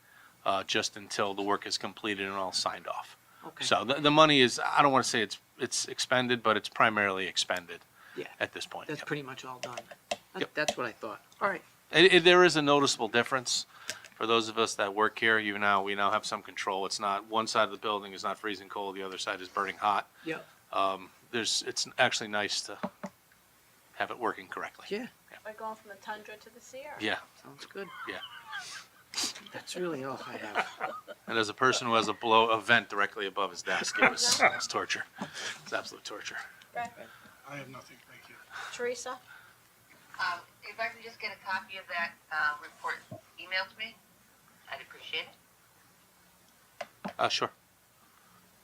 just until the work is completed and all signed off. Okay. So the money is, I don't want to say it's expended, but it's primarily expended Yeah. at this point. That's Yep. pretty much all done. Yep. That's what I thought. All right. There is a noticeable difference for those of us that work here. We now have some control. It's not, one side of the building is not freezing cold, the other side is burning hot. Yeah. It's actually nice to have it working correctly. Yeah, we're going from the tundra to the Sierra. Yeah, sounds good. yeah. That's really all I have. And as a person who has a vent directly above his desk, it's torture. It's absolute torture. Okay. I have nothing, thank you. Teresa? If I could just get a copy of that, report emailed to me, I'd appreciate it. Sure.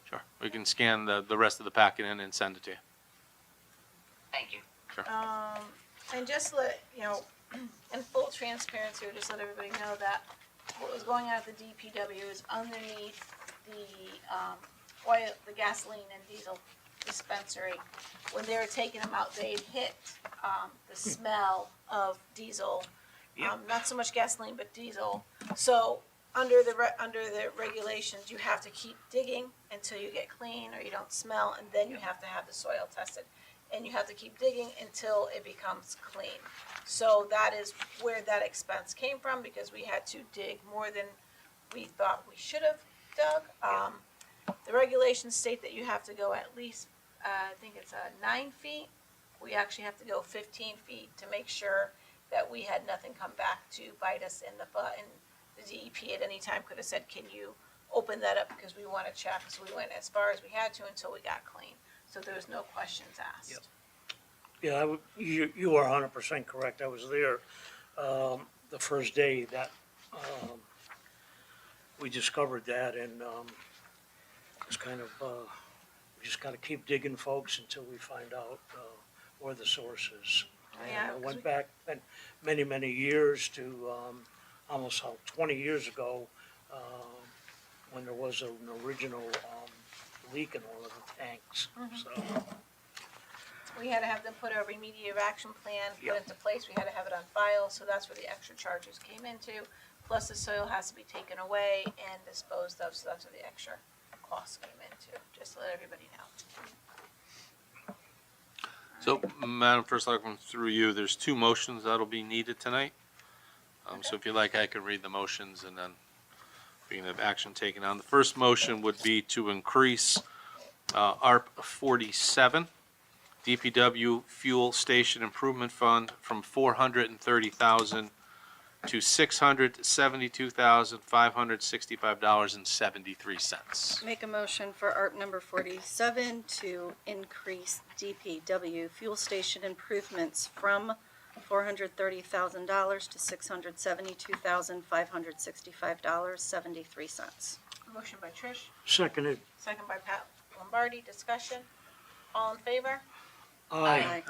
Sure. We can scan the rest of the packet in and send it to you. Thank you. And just let, you know, in full transparency, or just let everybody know that what was going on at the DPW is underneath the oil, the gasoline and diesel dispensary. When they were taking them out, they'd hit, the smell of diesel. Not so much gasoline, but diesel. So under the regulations, you have to keep digging until you get clean or you don't smell, and then you have to have the soil tested. And you have to keep digging until it becomes clean. So that is where that expense came from, because we had to dig more than we thought we should have dug. The regulations state that you have to go at least, I think it's 9 feet. We actually have to go 15 feet to make sure that we had nothing come back to bite us in the butt. And the DEP at any time could have said, can you open that up, because we want to check. So we went as far as we had to until we got clean. So there was no questions asked. Yep. Yeah, you are 100% correct. I was there the first day that we discovered that, and it's kind of, we just got to keep digging, folks, until we find out where the source is. Yeah, And I 'cause went back many, many years to almost 20 years ago, when there was an original leak in one of the tanks. So, we had to have them put a remediative action plan put Yep. into place. We had to have it on file, so that's where the extra charges came into. Plus the soil has to be taken away and disposed of, so that's where the extra costs came into, just to let everybody know. So, Madam First Selectman, through you, there's 2 motions that'll be needed tonight. So if you like, I can read the motions and then we can have action taken on. The first motion would be to increase ARP 47, DPW Fuel Station Improvement Fund, from $430,000 to $672,565.73. Make a motion for ARP number 47 to increase DPW fuel station improvements from $430,000 to $672,565.73. Motion by Trish, seconded. second by Pat Lombardi, discussion. All in favor? Aye.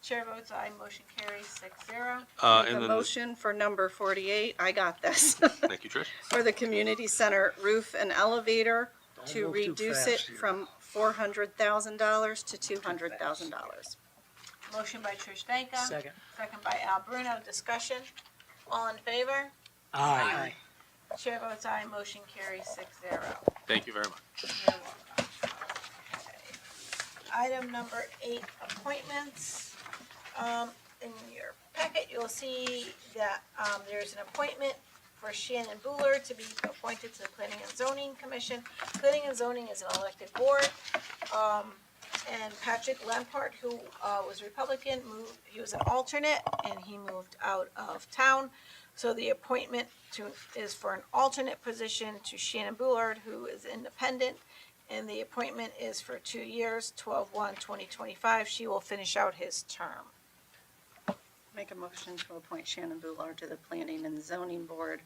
Chair votes aye, motion carries 6-0. Make And a then, motion for number 48, I got this, thank you, Trish. for the community center roof and elevator Don't to move too reduce fast it here. from $400,000 to $200,000. Motion by Trish Danka. Second. Second by Al Bruno, discussion. All in favor? Aye. Chair votes aye, motion carries 6-0. Thank you very much. You're welcome. Okay. Item number 8, appointments. In your packet, you'll see that there's an appointment for Shannon Buller to be appointed to the Planning and Zoning Commission. Planning and Zoning is an elected board. And Patrick Lampart, who was Republican, he was an alternate, and he moved out of town. So the appointment is for an alternate position to Shannon Bullard, who is independent, and the appointment is for 2 years, 12/1/2025. She will finish out his term. Make a motion to appoint Shannon Boulard to the Planning and Zoning Board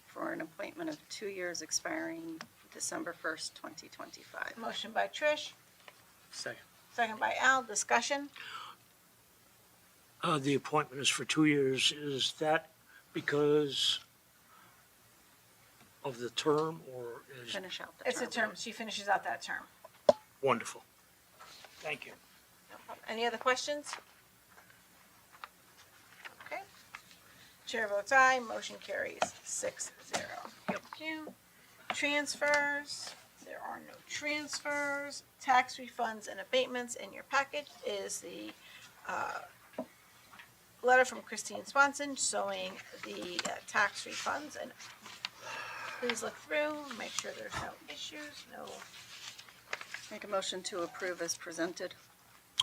for an appointment of 2 years expiring December 1st, 2025. Motion by Trish, Second. second by Al, discussion. The appointment is for 2 years. Is that because of the term, or is Finish out the term. It's a term, she finishes out that term. wonderful? Thank you. No problem. Any other questions? Okay. Chair votes aye, motion carries 6-0. Thank you. Transfers, there are no transfers. Tax refunds and abatements in your packet is the letter from Christine Swanson showing the tax refunds, and please look through, make sure there's no issues, no. Make a motion to approve as presented.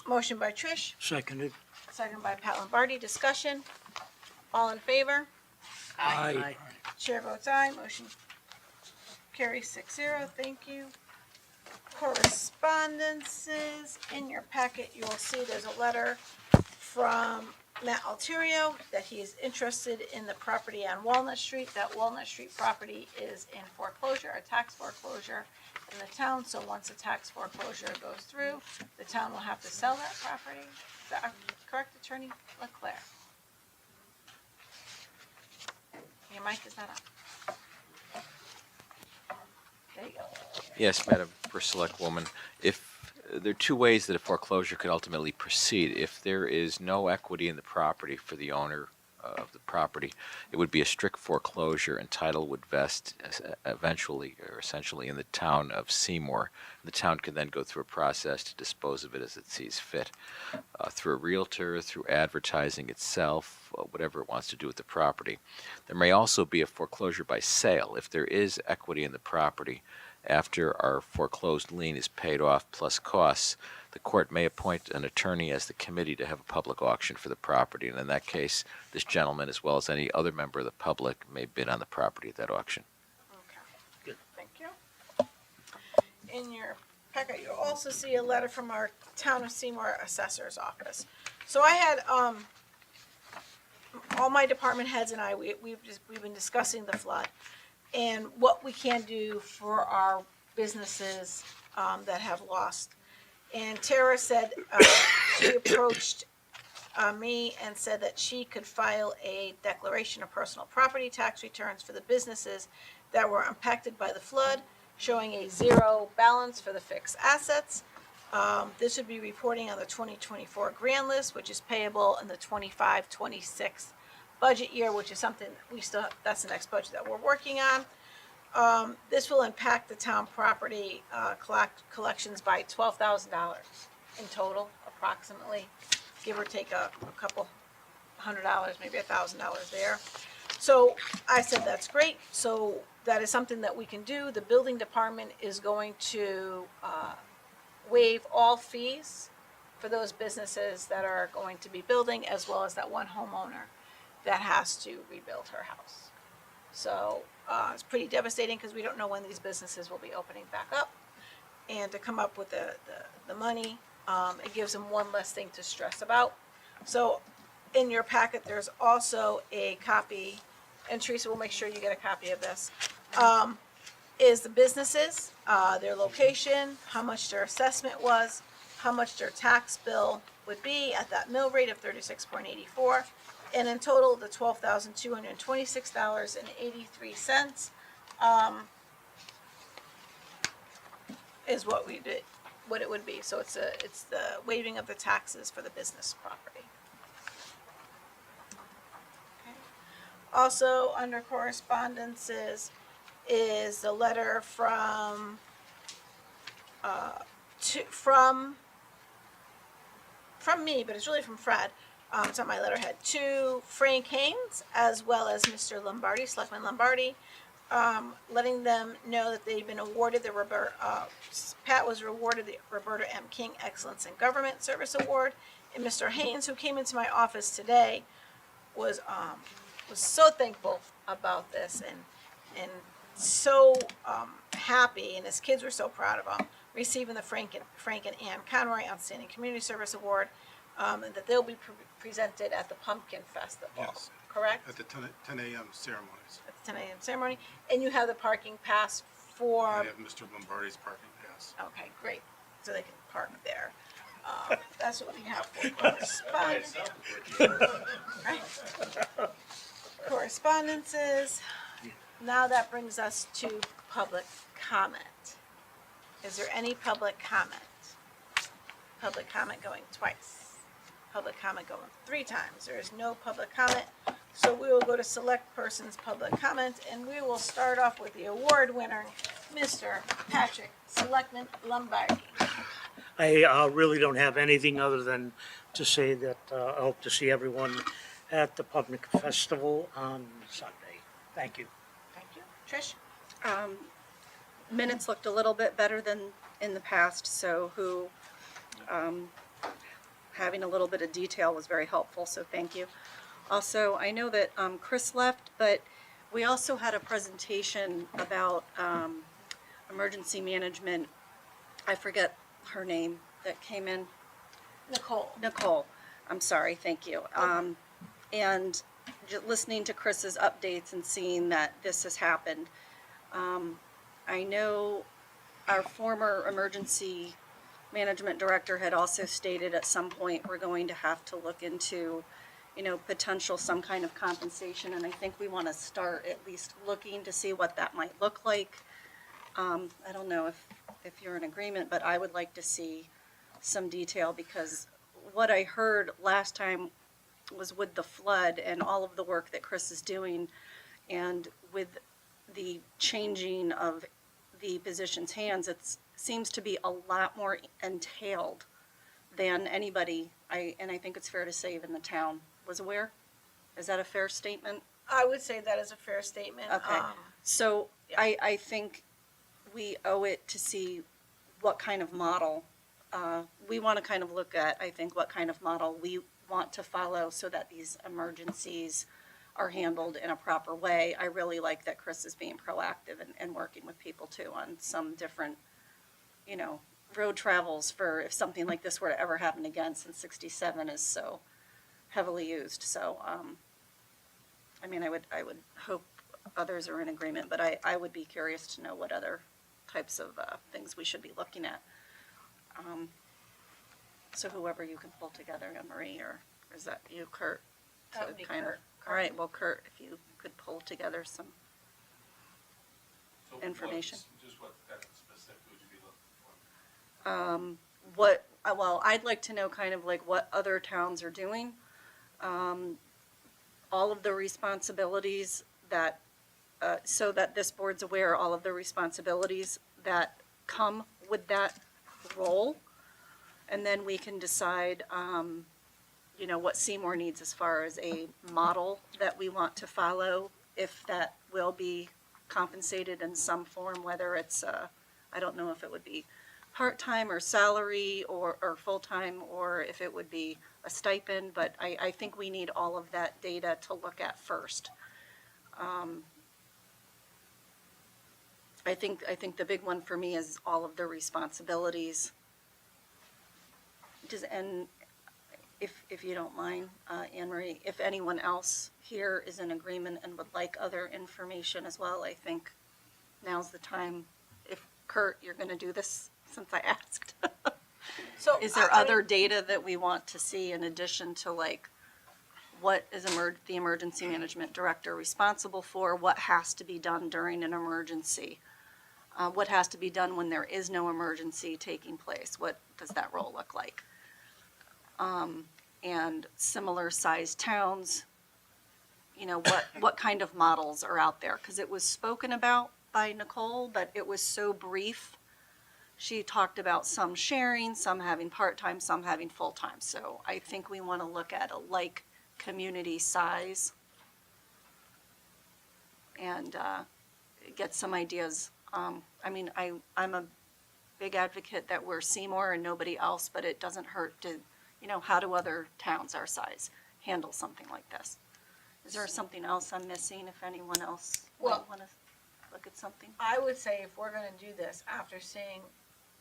Motion by Trish, Seconded. second by Pat Lombardi, discussion. All in favor? Aye. Chair votes aye, motion carries 6-0, thank you. Correspondences, in your packet, you will see there's a letter from Matt Alterio that he is interested in the property on Walnut Street. That Walnut Street property is in foreclosure, a tax foreclosure, in the town, so once a tax foreclosure goes through, the town will have to sell that property. Is that correct, Attorney Leclerc? Your mic is not on. There you go. Yes, Madam First Selectwoman. If there are two ways that a foreclosure could ultimately proceed. If there is no equity in the property for the owner of the property, it would be a strict foreclosure, and title would vest eventually or essentially in the town of Seymour. The town can then go through a process to dispose of it as it sees fit, through a realtor, through advertising itself, whatever it wants to do with the property. There may also be a foreclosure by sale. If there is equity in the property, after our foreclosed lien is paid off plus costs, the court may appoint an attorney as the committee to have a public auction for the property. And in that case, this gentleman, as well as any other member of the public, may bid on the property at that auction. Okay, thank you. In your packet, you'll also see a letter from our Town of Seymour Assessor's Office. So I had, all my department heads and I, we've been discussing the flood and what we can do for our businesses, that have lost. And Tara said, she approached me and said that she could file a declaration of personal property tax returns for the businesses that were impacted by the flood, showing a zero balance for the fixed assets. This would be reporting on the 2024 grand list, which is payable in the 25-26 budget year, which is something we still, that's the next budget that we're working on. This will impact the town property collections by $12,000 in total, approximately, give or take a couple $100, maybe $1,000 there. So I said, that's great. So that is something that we can do. The building department is going to waive all fees for those businesses that are going to be building, as well as that one homeowner that has to rebuild her house. So it's pretty devastating because we don't know when these businesses will be opening back up. And to come up with the money, it gives them one less thing to stress about. So in your packet, there's also a copy, and Teresa will make sure you get a copy of this, is the businesses, their location, how much their assessment was, how much their tax bill would be at that mill rate of 36.84. And in total, the $12,226.83 is what we did, what it would be. So it's the waiving of the taxes for the business property. Okay. Also, under correspondences is the letter from me, but it's really from Fred. It's on my letterhead, to Frank Haynes, as well as Mr. Lombardi, Selectman Lombardi, letting them know that they've been awarded the Pat was awarded the Roberta M. King Excellence in Government Service Award, and Mr. Haynes, who came into my office today, was so thankful about this and so happy, and his kids were so proud of him, receiving the Frank and Ann Conroy Outstanding Community Service Award, and that they'll be presented at the Pumpkin Festival. Yes. Correct? At the 10 a.m. ceremonies. At the 10 a.m. ceremony, and you have the parking pass for. I have Mr. Lombardi's parking pass. Okay, great. So they can park there. That's what we have for correspondence. Right. Correspondences. Now that brings us to public comment. Is there any public comment? Public comment going twice. Public comment going 3 times. There is no public comment. So we will go to select persons public comment, and we will start off with the award winner, Mr. Patrick Selectman Lombardi. I really don't have anything other than to say that I hope to see everyone at the Public Festival on Sunday. Thank you. Thank you. Trish? Minutes looked a little bit better than in the past, so having a little bit of detail was very helpful, so thank you. Also, I know that Chris left, but we also had a presentation about emergency management. I forget her name that came in. Nicole, I'm sorry, thank you. And just listening to Chris's updates and seeing that this has happened, I know our former emergency management director had also stated at some point, we're going to have to look into, you know, potential some kind of compensation, and I think we want to start at least looking to see what that might look like. I don't know if you're in agreement, but I would like to see some detail, because what I heard last time was with the flood and all of the work that Chris is doing, and with the changing of the position's hands, it seems to be a lot more entailed than anybody, and I think it's fair to say even the town was aware. Is that a fair statement? I would say that is a fair statement. Okay. So I think we owe it to see what kind of model, we want to kind of look at, I think, what kind of model we want to follow so that these emergencies are handled in a proper way. I really like that Chris is being proactive and working with people too on some different, you know, road travels for if something like this were to ever happen again, since 67 is so heavily used. So, I mean, I would hope others are in agreement, but I would be curious to know what other types of things we should be looking at. So whoever you can pull together, Anne Marie, or is that you, Kurt? That would be kind of- Kurt. All right, well, Kurt, if you could pull together some information. Just what kind of specific would you be looking for? Well, I'd like to know kind of like what other towns are doing. All of the responsibilities that, so that this board's aware, all of the responsibilities that come with that role. And then we can decide, you know, what Seymour needs as far as a model that we want to follow, if that will be compensated in some form, whether it's, I don't know if it would be part-time or salary or full-time, or if it would be a stipend, but I think we need all of that data to look at first. I think the big one for me is all of the responsibilities. And if you don't mind, Anne Marie, if anyone else here is in agreement and would like other information as well, I think now's the time. If Kurt, you're going to do this since I asked. So Is there I other mean, data that we want to see in addition to like what is the emergency management director responsible for? What has to be done during an emergency? What has to be done when there is no emergency taking place? What does that role look like? And similar sized towns, you know, what kind of models are out there? Because it was spoken about by Nicole, but it was so brief. She talked about some sharing, some having part-time, some having full-time. So I think we want to look at a like community size and get some ideas. I mean, I'm a big advocate that we're Seymour and nobody else, but it doesn't hurt to, you know, how do other towns our size handle something like this? Is there something else I'm missing, if anyone else Well- might want to look at something? I would say if we're gonna do this, after seeing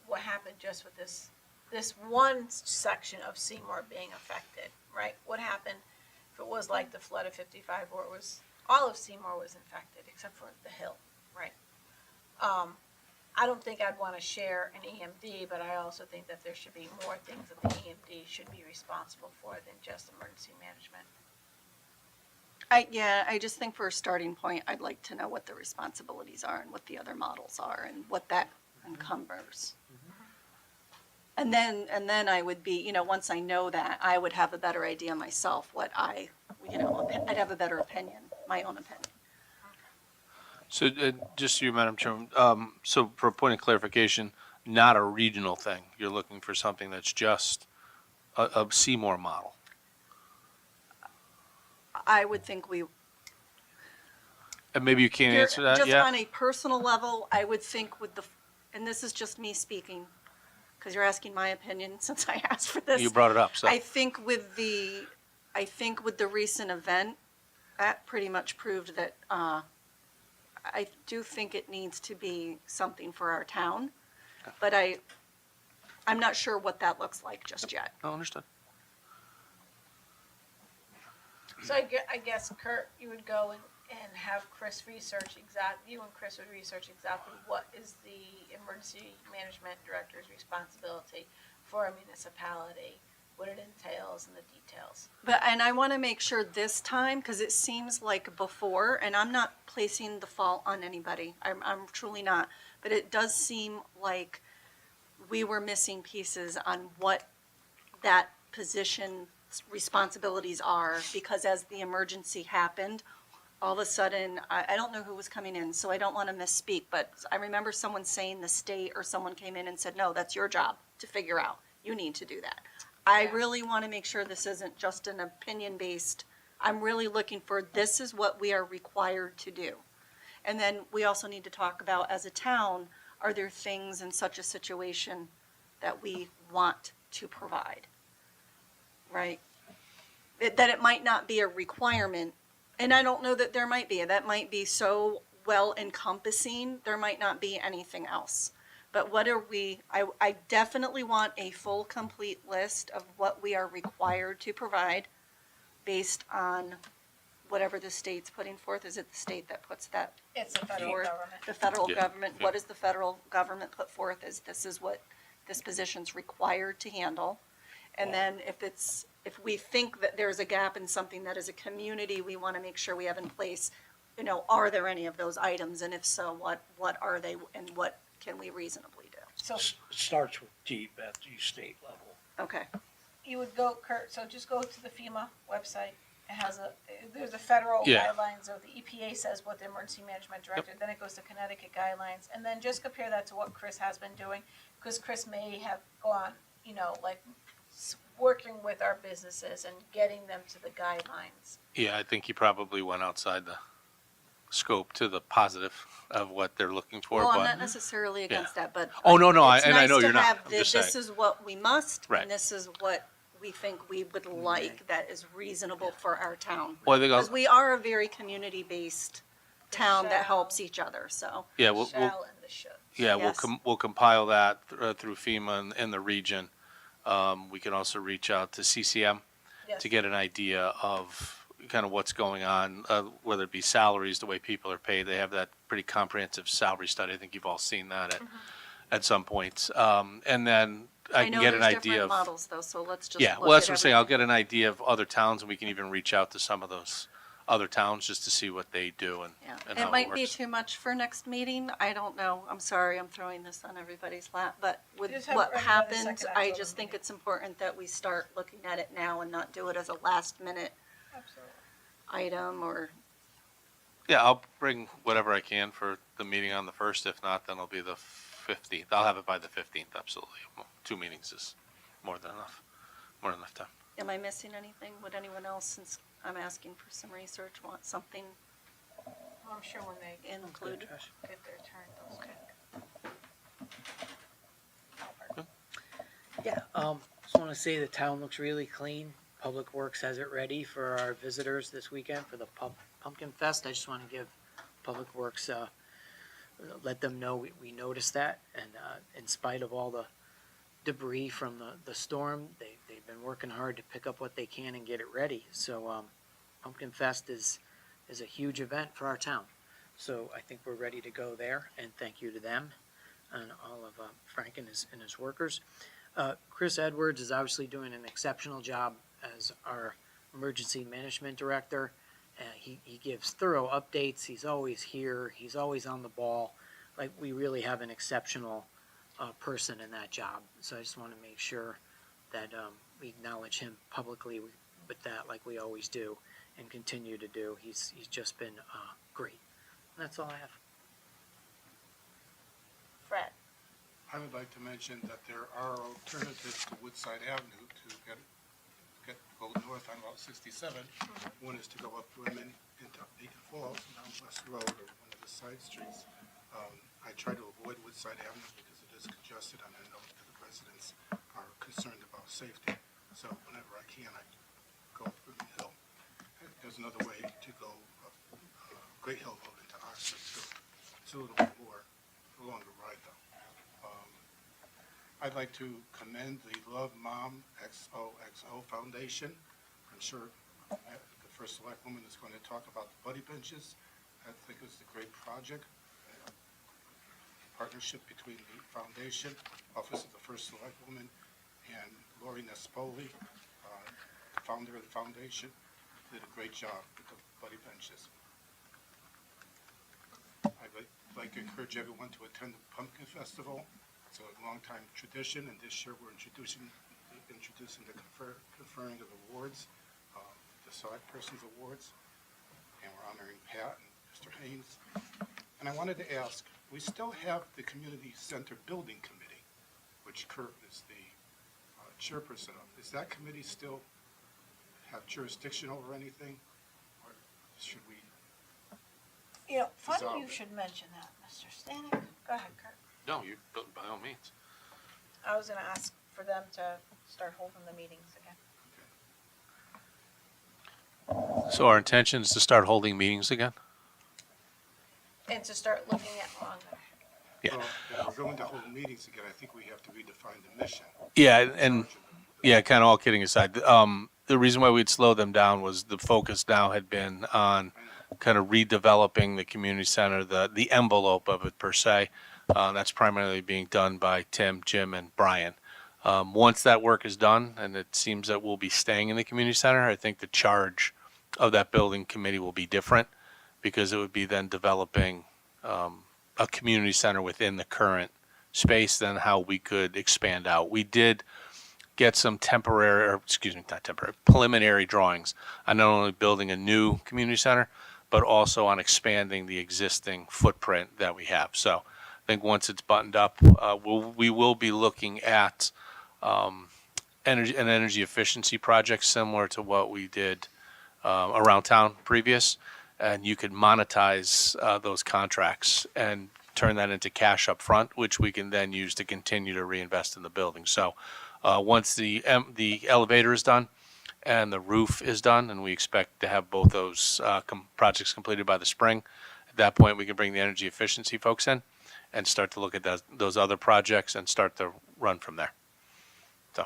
what happened just with this one section of Seymour being affected, right? What happened if it was like the flood of 55, where it was, all of Seymour was infected, except for the hill, right? I don't think I'd wanna share an EMD, but I also think that there should be more things that the EMD should be responsible for than just emergency management. I just think for a starting point, I'd like to know what the responsibilities are and what the other models are and what that encumbers. And then I would be, you know, once I know that, I would have a better idea myself what I'd have a better opinion, my own opinion. So, just you, Madam Chairman, so for a point of clarification, not a regional thing. You're looking for something that's just a Seymour model. I would think And maybe you can't answer that just yet? on a personal level, I would think and this is just me speaking, because you're asking my opinion since I asked for this. You brought it up, so. I think with the recent event, that pretty much proved that, I do think it needs to be something for our town, but I'm not sure what that looks like just yet. Oh, understood. So I guess, Kurt, you would go and have Chris research you and Chris would research exactly what is the emergency management director's responsibility for a municipality, what it entails and the details. But, and I want to make sure this time, because it seems like before, and I'm not placing the fault on anybody, I'm truly not, but it does seem like we were missing pieces on what that position's responsibilities are, because as the emergency happened, all of a sudden, I don't know who was coming in, so I don't want to misspeak, but I remember someone saying the state or someone came in and said, no, that's your job to figure out. You need to do that. I Yeah. really want to make sure this isn't just an opinion-based, I'm really looking for, this is what we are required to do. And then we also need to talk about, as a town, are there things in such a situation that we want to provide? Right? That it might not be a requirement, and I don't know that there might be. That might be so well encompassing, there might not be anything else. But what are we, I definitely want a full, complete list of what we are required to provide based on whatever the state's putting forth. Is it the state that puts that It's the federal forth? government. The federal Yeah, government, yeah. what does the federal government put forth as this is what this position's required to handle? And then if we think that there's a gap in something that as a community, we want to make sure we have in place, you know, are there any of those items? And if so, what are they and what can we reasonably do? So Starts with deep at the state level. Okay, you would go, Kurt, so just go to the FEMA website. It has there's a federal Yeah. guidelines, or the EPA says what the emergency management director, then it goes to Connecticut guidelines, and then just compare that to what Chris has been doing, because Chris may have gone, you know, like working with our businesses and getting them to the guidelines. Yeah, I think he probably went outside the scope to the positive of what they're looking for, well, I'm but not necessarily against that, but. Oh, no, no, it's and I nice know to you're not. have I'm this- just This is what we must, Right. and this is what we think we would like that is reasonable for our town. well, I think Because I'll, we are a very community-based town that shall. helps each other, so. yeah, The we'll, shall and the should. yeah, Yes. we'll compile that through FEMA and the region. We can also reach out to CCM Yes. to get an idea of kind of what's going on, whether it be salaries, the way people are paid. They have that pretty comprehensive salary study. I think you've all seen that at some points. And then I can know get an there's idea different of. models though, so let's just Yeah, look well, that's at what I'm saying. I'll everything. get an idea of other towns, and we can even reach out to some of those other towns just to see what they do and Yeah, and how it it might be works. too much for next meeting, I don't know, I'm sorry, I'm throwing this on everybody's lap, but with Just have what it ready by the happens, second I October just think meeting. it's important that we start looking at it now and not do it as a last minute Absolutely. item or, Yeah, I'll bring whatever I can for the meeting on the 1st. If not, then it'll be the 15th. I'll have it by the 15th, absolutely. Well, 2 meetings is more than enough time. am I missing anything? Would anyone else, since I'm asking for some research, want something Well, I'm sure when they included? get their turn, those Okay. Yeah, just want to say the town looks really clean. Public Works has it ready for our visitors this weekend for the Pumpkin Fest. I just want to give Public Works, let them know we noticed that. And in spite of all the debris from the storm, they've been working hard to pick up what they can and get it ready. So Pumpkin Fest is a huge event for our town. So I think we're ready to go there, and thank you to them and all of Frank and his workers. Chris Edwards is obviously doing an exceptional job as our emergency management director. He gives thorough updates. He's always here. He's always on the ball. Like, we really have an exceptional person in that job. So I just want to make sure that we acknowledge him publicly with that, like we always do, and continue to do. He's just been great. And that's all I have. Fred. I would like to mention that there are alternatives to Woodside Avenue to go north on Route 67. One is to go up Women into Beacon Falls and down West Road or one of the side streets. I try to avoid Woodside Avenue because it is congested and I know that the residents are concerned about safety. So whenever I can, I go up Women Hill. There's another way to go up Great Hill Road into Oxford too. It's a little more, a longer ride though. I'd like to commend the Love Mom XOXO Foundation. I'm sure the First Selectwoman is going to talk about the buddy benches. I think it's a great project. Partnership between the foundation, Office of the First Selectwoman, and Lori Nespoli, the founder of the foundation, did a great job with the buddy benches. I'd like to encourage everyone to attend the Pumpkin Festival. It's a long-time tradition, and this year we're introducing the conferring of awards, the Select Persons Awards, and we're honoring Pat and Mr. Haynes. And I wanted to ask, we still have the Community Center Building Committee, which Kurt is the chairperson of. Does that committee still have jurisdiction over anything, or should we? You know, funny Dissolve you it. should mention that, Mr. Stanek. Go ahead, Kurt. No, you, by all means. I was gonna ask for them to start holding the meetings again. So our intention is to start holding meetings again? And to start looking at longer. Yeah. Well, if we're going to hold meetings again, I think we have to redefine the mission. Yeah, and, yeah, kind of all kidding aside, the reason why we'd slow them down was the focus now had been on kind of redeveloping the community center, the envelope of it per se. That's primarily being done by Tim, Jim, and Brian. Once that work is done, and it seems that we'll be staying in the community center, I think the charge of that building committee will be different, because it would be then developing a community center within the current space, then how we could expand out. We did get some preliminary drawings on not only building a new community center, but also on expanding the existing footprint that we have. So I think once it's buttoned up, we will be looking at energy efficiency projects similar to what we did around town previous. And you could monetize those contracts and turn that into cash up front, which we can then use to continue to reinvest in the building. So once the elevator is done and the roof is done, and we expect to have both those projects completed by the spring, at that point we can bring the energy efficiency folks in and start to look at those other projects and start to run from there. So,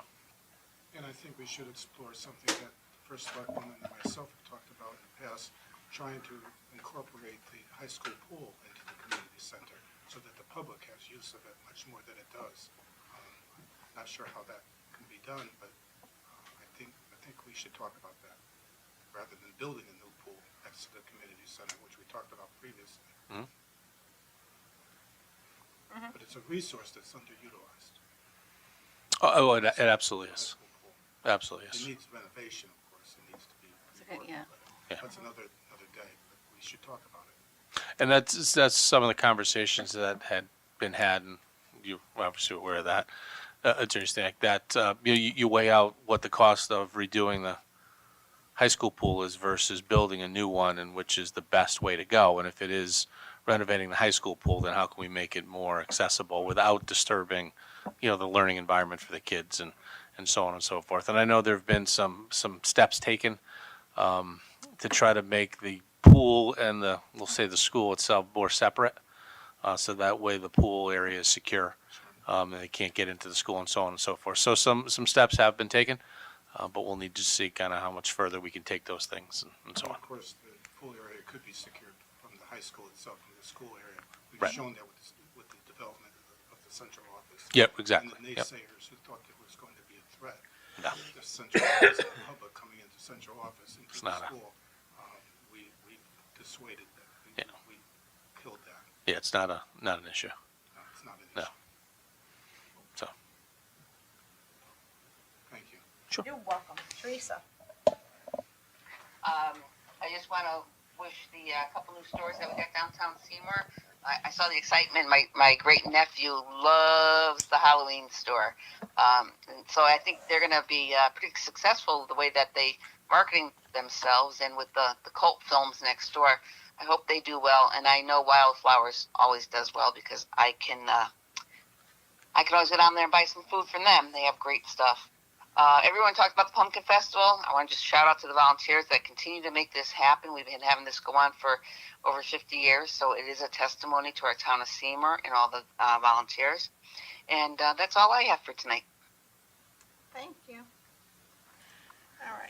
And I think we should explore something that the First Selectwoman and myself have talked about in the past, trying to incorporate the high school pool into the community center so that the public has use of it much more than it does. Not sure how that can be done, but I think we should talk about that rather than building a new pool next to the community center, which we talked about previously. Mhm. But it's a resource that's underutilized. it absolutely High is. school pool. Absolutely It is. needs renovation, of course. It needs to be reworked, yeah. but Yeah. that's another day, but we should talk about it. And that's some of the conversations that had been had, and you obviously aware of that. Attorney Stanek, that you weigh out what the cost of redoing the high school pool is versus building a new one, and which is the best way to go. And if it is renovating the high school pool, then how can we make it more accessible without disturbing, the learning environment for the kids and so on and so forth. And I know there have been some steps taken to try to make the pool and we'll say the school itself more separate, so that way the pool area is secure, and they can't get into the school and so on and so forth. So some steps have been taken, but we'll need to see kind of how much further we can take those things and so on. Of course, the pool area could be secured from the high school itself, from the school area. We've Right. shown that with the development of the central office. Yep, exactly. And the Yep. naysayers who thought it was going to be a threat. No. The central office, and the public coming into central office, into It's the not a- school, we dissuaded that. Yeah. We killed that. Yeah, it's not an issue. No, it's not an No. issue. So, Thank you. You're welcome. Teresa? I just want to wish the couple new stores that we got downtown Seymour. I saw the excitement. My great nephew loves the Halloween store, and so I think they're going to be pretty successful the way that they marketing themselves, and with the cult films next door. I hope they do well, and I know Wildflowers always does well because I can always go down there and buy some food from them. They have great stuff. Everyone talked about the Pumpkin Festival. I want to just shout out to the volunteers that continue to make this happen. We've been having this go on for over 50 years, so it is a testimony to our town of Seymour and all the volunteers. And that's all I have for tonight. Thank you. All right.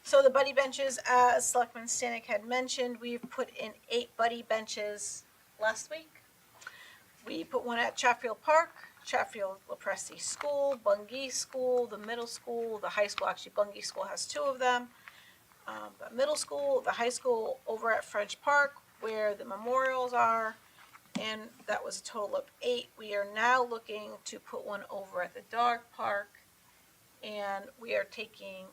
So the buddy benches, as Selectman Stanek had mentioned, we've put in 8 buddy benches last week. We put one at Chatfield Park, Chatfield LaPresti School, Bungee School, the middle school, the high school. Actually, Bungee School has 2 of them. The middle school, the high school over at French Park, where the memorials are, and that was a total of 8. We are now looking to put one over at the dog park, and we are taking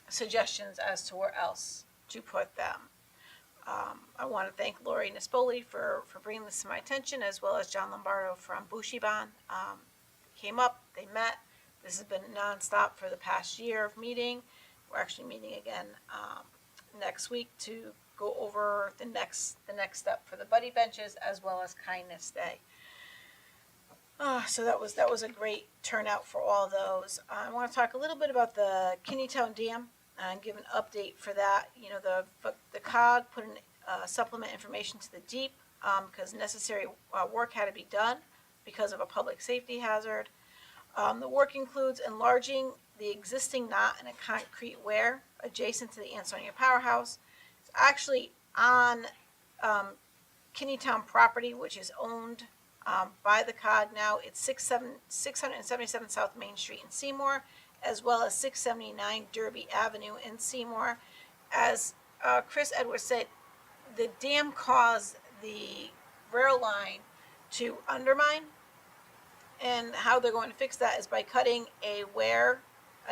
suggestions as to where else to put them. I want to thank Lori Nispoli for bringing this to my attention, as well as John Lombardo from Bushiban. Came up, they met. This has been nonstop for the past year of meeting. We're actually meeting again next week to go over the next step for the buddy benches, as well as Kindness Day. So that was a great turnout for all those. I want to talk a little bit about the Kinneytown Dam and give an update for that. You know, the COG put in supplement information to the DEEP because necessary work had to be done because of a public safety hazard. The work includes enlarging the existing knot in a concrete weir adjacent to the Ansonia Powerhouse. It's actually on Kinneytown property, which is owned by the COG now. It's 677 South Main Street in Seymour, as well as 679 Derby Avenue in Seymour. As Chris Edwards said, the dam caused the rail line to undermine, and how they're going to fix that is by cutting a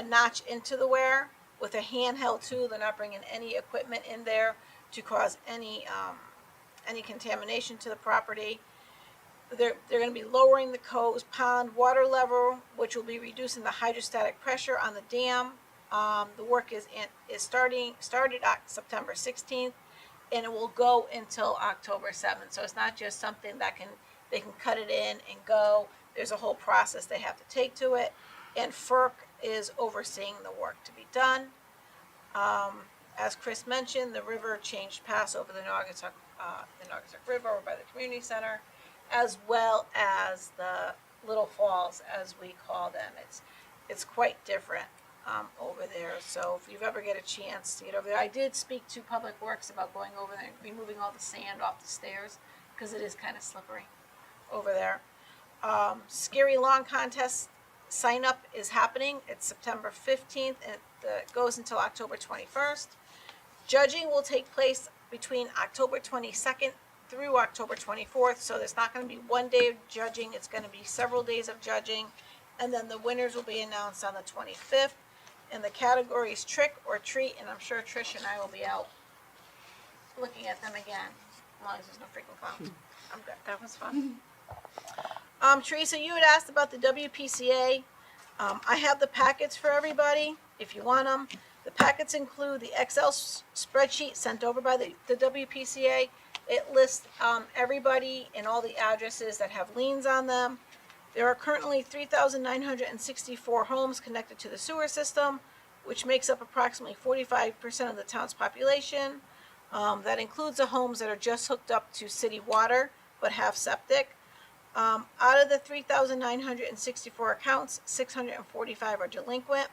notch into the weir with a handheld tool. They're not bringing any equipment in there to cause any contamination to the property. They're going to be lowering the Coe's Pond water level, which will be reducing the hydrostatic pressure on the dam. The work is started on September 16th, and it will go until October 7th. So it's not just something that they can cut it in and go. There's a whole process they have to take to it, and FERC is overseeing the work to be done. As Chris mentioned, the river changed paths over the Naugatuck River over by the community center, as well as the Little Falls, as we call them. It's quite different over there. So if you ever get a chance to get over there, I did speak to Public Works about going over there and removing all the sand off the stairs because it is kind of slippery over there. Scary Lawn Contest sign up is happening. It's September 15th and it goes until October 21st. Judging will take place between October 22nd through October 24th. So there's not going to be one day of judging. It's going to be several days of judging. And then the winners will be announced on the 25th. And the category is trick or treat. And I'm sure Trish and I will be out looking at them again, as long as there's no freaking clowns. I'm good. That was fun. Teresa, you had asked about the WPCA. I have the packets for everybody if you want them. The packets include the Excel spreadsheet sent over by the WPCA. It lists everybody and all the addresses that have liens on them. There are currently 3,964 homes connected to the sewer system, which makes up approximately 45% of the town's population. That includes the homes that are just hooked up to city water but have septic. Out of the 3,964 accounts, 645 are delinquent.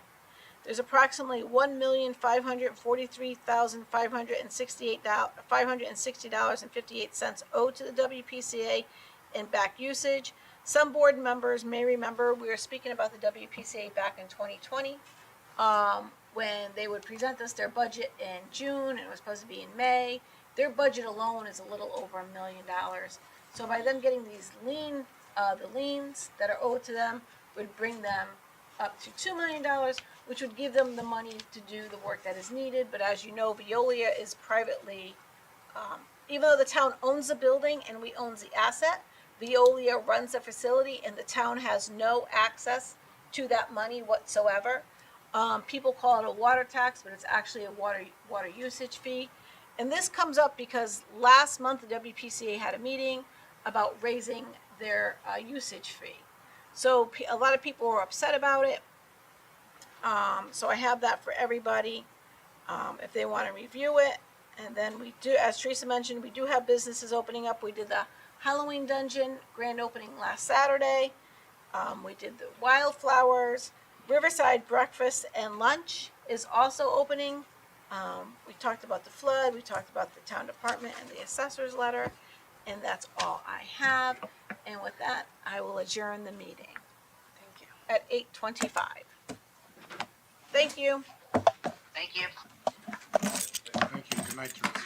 There's approximately $1,543,560.58 owed to the WPCA in back usage. Some board members may remember we were speaking about the WPCA back in 2020 when they would present us their budget in June and it was supposed to be in May. Their budget alone is a little over $1 million. So by them getting these the liens that are owed to them would bring them up to $2 million, which would give them the money to do the work that is needed. But as you know, Veolia is privately, even though the town owns the building and we own the asset, Veolia runs the facility and the town has no access to that money whatsoever. People call it a water tax, but it's actually a water usage fee. And this comes up because last month the WPCA had a meeting about raising their usage fee. So a lot of people were upset about it. So I have that for everybody if they want to review it. And then we do, as Teresa mentioned, we do have businesses opening up. We did the Halloween Dungeon grand opening last Saturday. We did the Wildflowers. Riverside Breakfast and Lunch is also opening. We talked about the flood, we talked about the town department and the assessor's letter, and that's all I have. And with that, I will adjourn the meeting. Thank you. At 8:25. Thank you. Thank you. Thank you. Good night, Teresa.